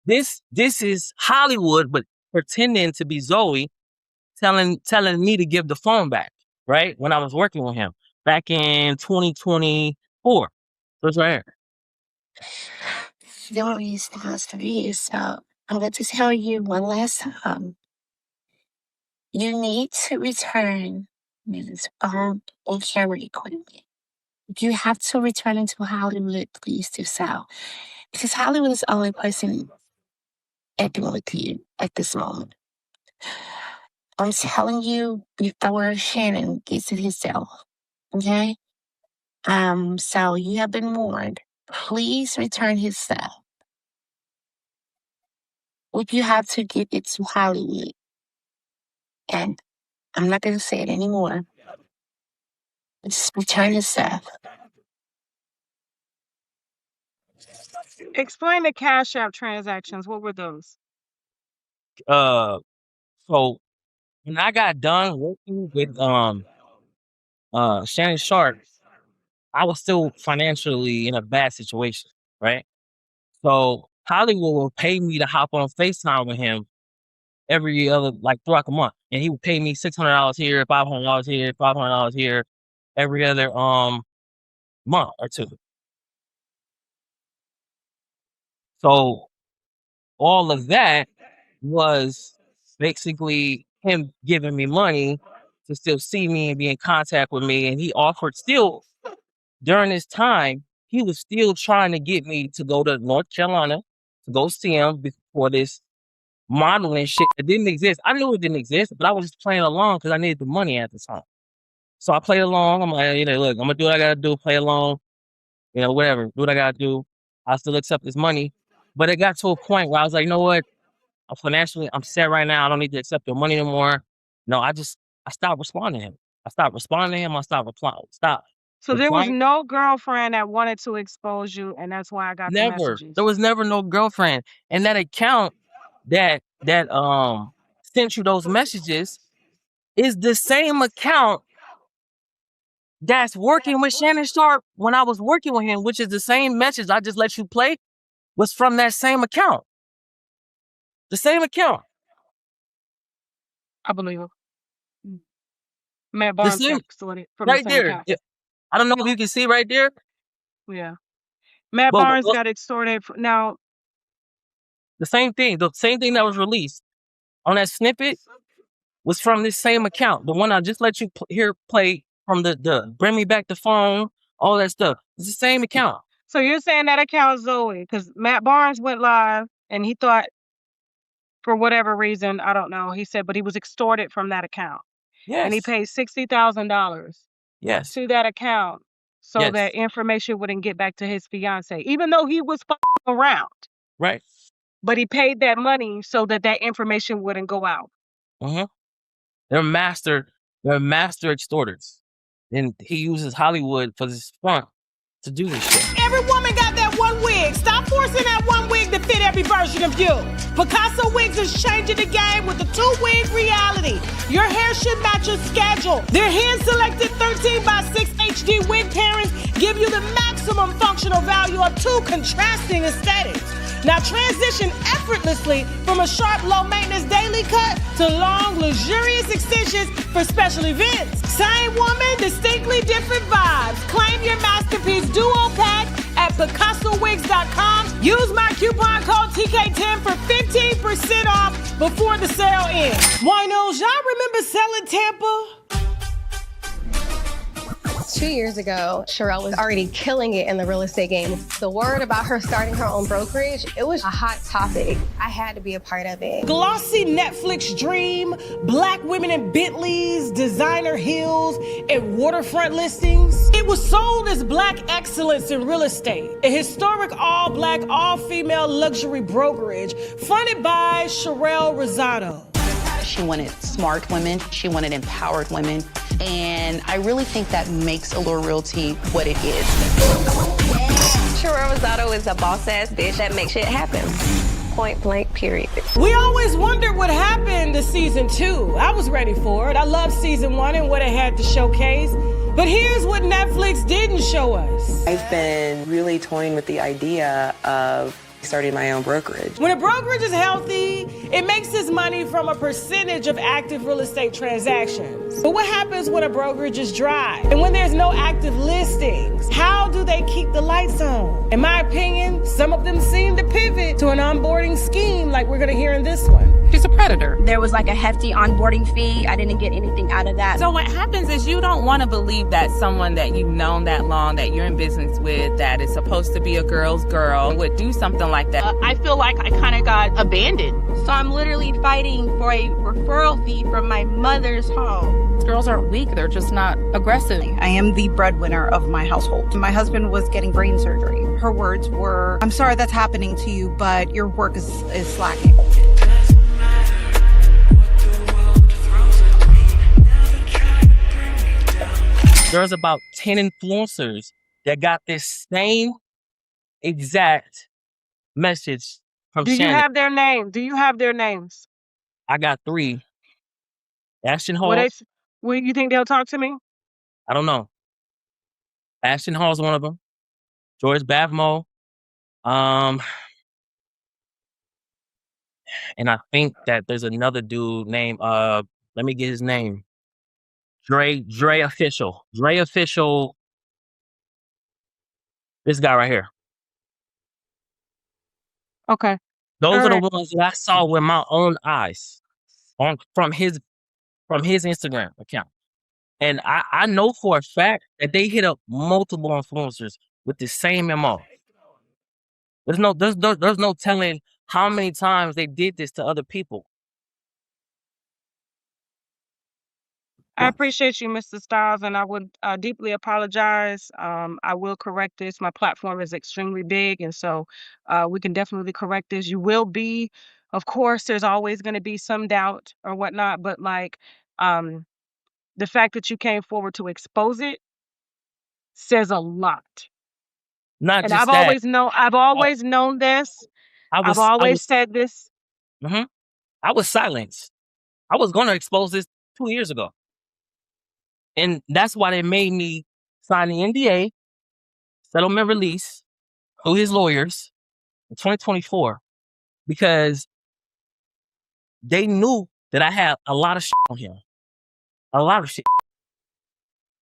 this is Hollywood, but pretending to be Zoe, telling me to give the phone back, right? When I was working with him back in 2024. So it's right here. The only reason has to be so. I'm going to tell you one last time. You need to return his phone and camera equipment. If you have to return it to Hollywood, please do so. Because Hollywood is the only person acting with you at this moment. I'm telling you before Shannon gets it himself. Okay? So you have been warned. Please return his stuff. If you have to get it to Hollywood, and I'm not gonna say it anymore. Just return his stuff. Explain the Cash App transactions. What were those? So when I got done working with Shannon Sharpe, I was still financially in a bad situation, right? So Hollywood will pay me to hop on FaceTime with him every other, like throughout the month. And he would pay me $600 here, $500 here, $500 here, every other month or 2. So all of that was basically him giving me money to still see me and be in contact with me. And he offered still during this time, he was still trying to get me to go to North Carolina to go see him before this modeling shit that didn't exist. I knew it didn't exist, but I was just playing along because I needed the money at the time. So I played along. I'm like, look, I'm gonna do what I gotta do, play along, whatever, do what I gotta do. I still accept this money. But it got to a point where I was like, you know what? I'm set right now. I don't need to accept your money anymore. No, I stopped responding to him. I stopped responding to him. I stopped replying. Stop. So there was Replying. no girlfriend that wanted to expose you, and that's why I got the Never. messages. There was never no girlfriend. And that account that sent you those messages is the same account that's working with Shannon Sharpe when I was working with him, which is the same message I just let you play was from that same account. The same account. I believe him. Matt The Barnes same, got extorted from right the same there. account. Yeah. I don't know if you can see right there. Yeah. Matt But Barnes got extorted. Now, the same thing that was released on that snippet was from this same account. The one I just let you play from the bring me back the phone, all that stuff. It's the same account. so you're saying that account Zoe, because Matt Barnes went live and he thought, for whatever reason, I don't know, he said, but he was extorted from that account. And he Yes. paid $60,000 Yes. to that account so Yes. that information wouldn't get back to his fiance, even though he was around. Right. But he paid that money so that that information wouldn't go out. Mm-hmm. They're master extorters. And he uses Hollywood for this front to do this shit. Every woman got that one wig. Stop forcing that one wig to fit every version of you. Picasso Wigs is changing the game with the 2-wig reality. Your hair should match your schedule. Their hand-selected 13x6 HD wig pairings give you the maximum functional value of 2 contrasting aesthetics. Now transition effortlessly from a sharp, low-maintenance daily cut to long, luxurious extensions for special events. Same woman, distinctly different vibes. Claim your masterpiece duo pack at PicassoWigs.com. Use my coupon code TK10 for 15% off before the sale ends. Winos, y'all remember selling Tampa? 2 years ago, Sherelle was already killing it in the real estate game. The word about her starting her own brokerage, it was a hot topic. I had to be a part of it. Glossy Netflix dream, black women in Bentleys, designer heels, and waterfront listings. It was sold as black excellence in real estate, a historic all-black, all-female luxury brokerage fronted by Sherelle Rosado. She wanted smart women. She wanted empowered women. And I really think that makes Allure Realty what it is. Sherelle Rosado is a boss-ass bitch that makes shit happen. Point blank, period. We always wondered what happened to season 2. I was ready for it. I loved season 1 and what it had to showcase. But here's what Netflix didn't show us. I've been really toying with the idea of starting my own brokerage. When a brokerage is healthy, it makes its money from a percentage of active real estate transactions. But what happens when a brokerage is dry? And when there's no active listings? How do they keep the lights on? In my opinion, some of them seem to pivot to an onboarding scheme like we're gonna hear in this one. She's a predator. There was like a hefty onboarding fee. I didn't get anything out of that. So what happens is you don't want to believe that someone that you've known that long, that you're in business with, that is supposed to be a girl's girl, would do something like that. I feel like I kind of got abandoned. So I'm literally fighting for a referral fee from my mother's home. Girls aren't weak, they're just not aggressive. I am the breadwinner of my household. My husband was getting brain surgery. Her words were, "I'm sorry that's happening to you, but your work is slacking." There's about 10 influencers that got this same exact message from do Shannon. you have their name? Do you have their names? I got 3. Ashton Hall. Well, you think they'll talk to me? I don't know. Ashton Hall's one of them. George Bavmo. And I think that there's another dude named let me get his name. Dre Official. Dre Official. This guy right here. Okay. Those All are right. the ones that I saw with my own eyes from his Instagram account. And I know for a fact that they hit up multiple influencers with the same MO. There's no telling how many times they did this to other people. I appreciate you, Mr. Styles, and I would deeply apologize. I will correct this. My platform is extremely big, and so we can definitely correct this. You will be, of course, there's always going to be some doubt or whatnot, but like um, the fact that you came forward to expose it says a lot. Not And just that. I've always known this. I I've was always said this. I was silenced. I was going to expose this 2 years ago. And that's why they made me sign the NDA, settlement release, through his lawyers in 2024, because they knew that I had a lot of shit on him. A lot of shit.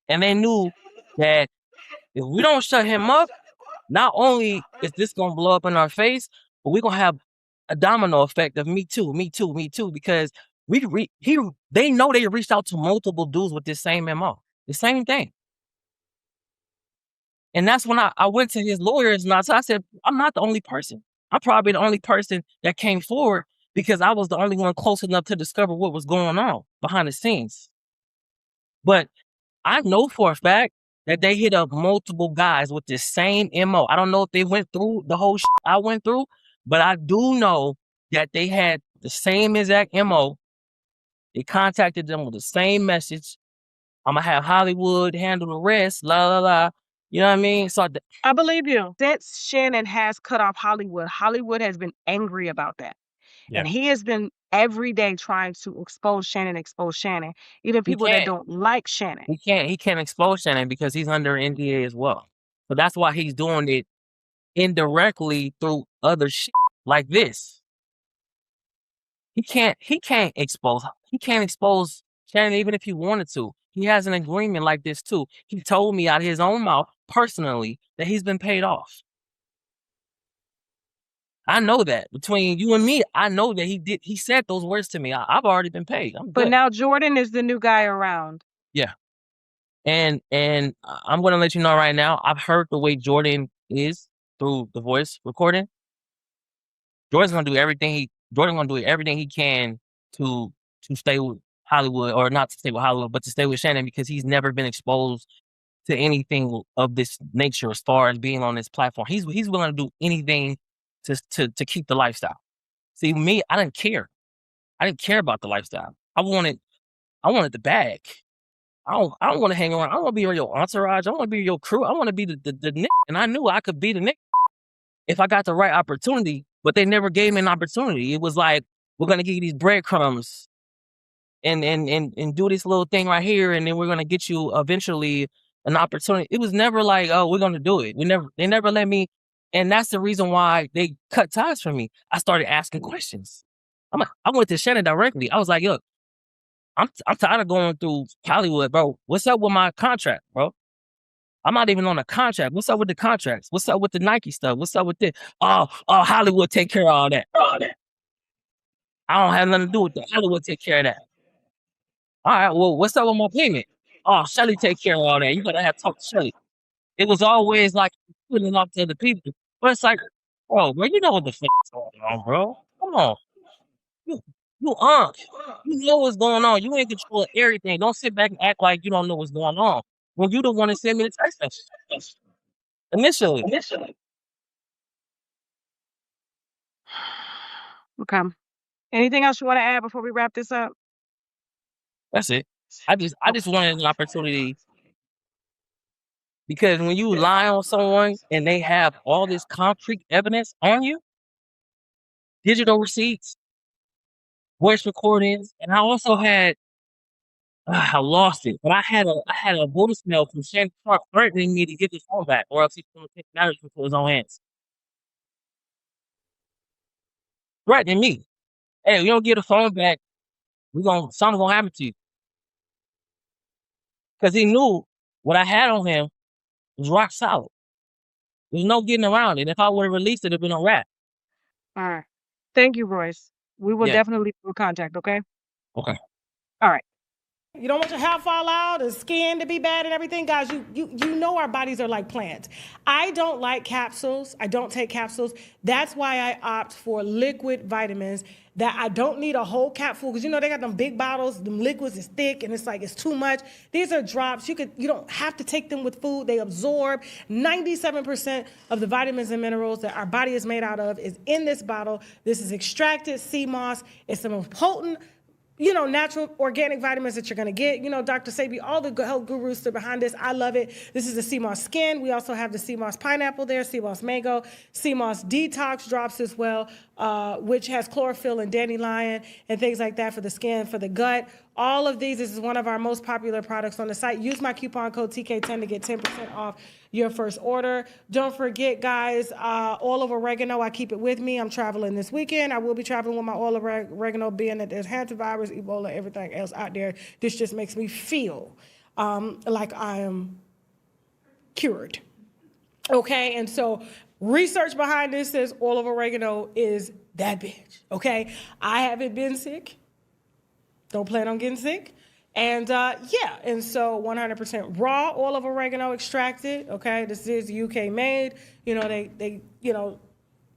And they knew that if we don't shut him up, not only is this going to blow up in our face, but we're going to have a domino effect of me too, because they know they reached out to multiple dudes with this same MO, the same thing. And that's when I went to his lawyers and I said, I'm not the only person. I'm probably the only person that came forward because I was the only one close enough to discover what was going on behind the scenes. But I know for a fact that they hit up multiple guys with the same MO. I don't know if they went through the whole shit I went through, but I do know that they had the same exact MO. They contacted them with the same message. I'm going to have Hollywood handle the rest, la, la, la. You know what I mean? So I believe you. Since Shannon has cut off Hollywood, Hollywood has been angry about that. Yeah. And he has been every day trying to expose Shannon. Even people that don't like Shannon. He can't expose Shannon because he's under NDA as well. So that's why he's doing it indirectly through other shit like this. He can't expose Shannon even if he wanted to. He has an agreement like this too. He told me out of his own mouth personally that he's been paid off. I know that. Between you and me, I know that he said those words to me. I've already been paid. I'm good. But now Jordan is the new guy around. Yeah. And I'm going to let you know right now, I've heard the way Jordan is through the voice recording. Jordan's going to do everything he can to stay with Hollywood, or not to stay with Hollywood, but to stay with Shannon, because he's never been exposed to anything of this nature as far as being on this platform. He's willing to do anything to keep the lifestyle. See, me, I didn't care. I didn't care about the lifestyle. I wanted the bag. I don't want to hang around. I don't want to be your entourage. I want to be your crew. I want to be the nigga. And I knew I could be the nigga if I got the right opportunity, but they never gave me an opportunity. It was like, we're going to give you these breadcrumbs and do this little thing right here, and then we're going to get you eventually an opportunity. It was never like, oh, we're going to do it. They never let me. And that's the reason why they cut ties from me. I started asking questions. I went to Shannon directly. I was like, look, I'm tired of going through Hollywood, bro. What's up with my contract, bro? I'm not even on a contract. What's up with the contracts? What's up with the Nike stuff? What's up with this? Oh, Hollywood take care of all that. I don't have nothing to do with that. Hollywood take care of that. All right, well, what's up with my payment? Oh, Shelly take care of all that. You gotta have to talk to Shelly. It was always like putting it off to other people. But it's like, bro, you know what the fuck is going on, bro. Come on. You know what's going on. You ain't control of everything. Don't sit back and act like you don't know what's going on. When you don't want to send me the text message. Initially. Okay. Anything else you want to add before we wrap this up? That's it. I just wanted an opportunity, because when you lie on someone and they have all this concrete evidence on you, digital receipts, voice recordings, and I also had I lost it, but I had a voicemail from Shannon Sharpe threatening me to get his phone back, or else he's going to take matters into his own hands. Threatening me. Hey, you don't get the phone back, something's gonna happen to you. Because he knew what I had on him was rock solid. There's no getting around it. If I would have released it, it'd been a wrap. All right. Thank you, Royce. We will Yeah. definitely be in contact, okay? Okay. All right. You don't want your hair fall out, the skin to be bad and everything. Guys, you know our bodies are like plants. I don't like capsules. I don't take capsules. That's why I opt for liquid vitamins that I don't need a whole capsule, because you know they got them big bottles, them liquids is thick and it's like it's too much. These are drops. You don't have to take them with food. They absorb. 97% of the vitamins and minerals that our body is made out of is in this bottle. This is extracted sea moss. It's the most potent, natural organic vitamins that you're going to get. Dr. Sabi, all the health gurus are behind this. I love it. This is the sea moss skin. We also have the sea moss pineapple there, sea moss mango, sea moss detox drops as well, which has chlorophyll and dandelion and things like that for the skin, for the gut. All of these, this is one of our most popular products on the site. Use my coupon code TK10 to get 10% off your first order. Don't forget, guys, oil of oregano, I keep it with me. I'm traveling this weekend. I will be traveling with my oil of oregano, being that there's hantavirus, Ebola, everything else out there. This just makes me feel like I am cured. Okay, and so research behind this says oil of oregano is that bitch, okay? I haven't been sick. Don't plan on getting sick. And and so 100% raw oil of oregano extracted, okay? This is UK made. They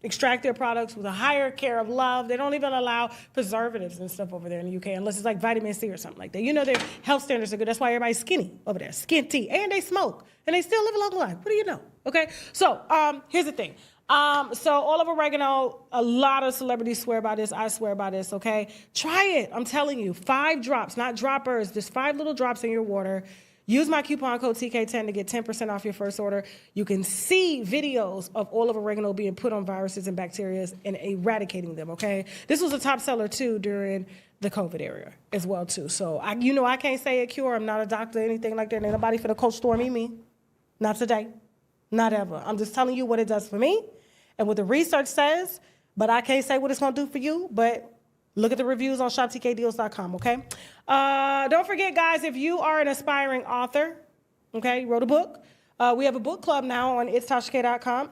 extract their products with a higher care of love. They don't even allow preservatives and stuff over there in the UK unless it's like vitamin C or something like that. Their health standards are good. That's why everybody's skinny over there, skinty. And they smoke. And they still live a long life. What do you know? Okay? So here's the thing. So oil of oregano, a lot of celebrities swear by this. I swear by this, okay? Try it. I'm telling you. 5 drops, not droppers. Just 5 little drops in your water. Use my coupon code TK10 to get 10% off your first order. You can see videos of oil of oregano being put on viruses and bacteria and eradicating them, okay? This was a top seller, too, during the COVID era as well, too. So, I can't say a cure. I'm not a doctor or anything like that. Ain't nobody finna Coach Stormy me. Not today. Not ever. I'm just telling you what it does for me and what the research says, but I can't say what it's going to do for you, but look at the reviews on shoptkdeals.com, okay? Don't forget, guys, if you are an aspiring author, okay, you wrote a book, we have a book club now on itstashak.com.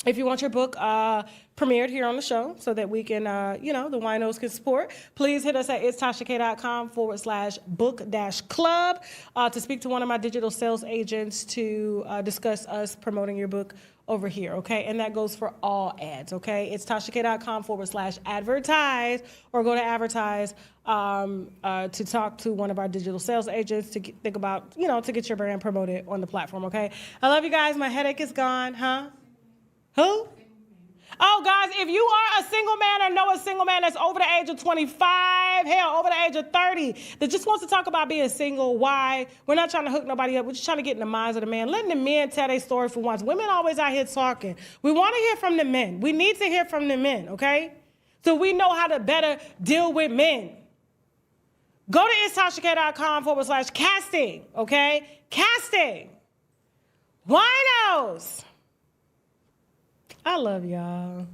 If you want your book premiered here on the show so that we can, the winos can support, please hit us at itstashak.com/book-club to speak to one of my digital sales agents to discuss us promoting your book over here, okay? And that goes for all ads, okay? It's TashaK.com/advertise, or go to advertise to talk to one of our digital sales agents to think about, to get your brand promoted on the platform, okay? I love you guys. My headache is gone, huh? Who? Oh, guys, if you are a single man or know a single man that's over the age of 25, hell, over the age of 30, that just wants to talk about being single, why? We're not trying to hook nobody up. We're just trying to get in the minds of the man. Letting the men tell their story for once. Women always out here talking. We want to hear from the men. We need to hear from the men, okay? So we know how to better deal with men. Go to itstashak.com/casting, okay? Casting. Winos. I love y'all.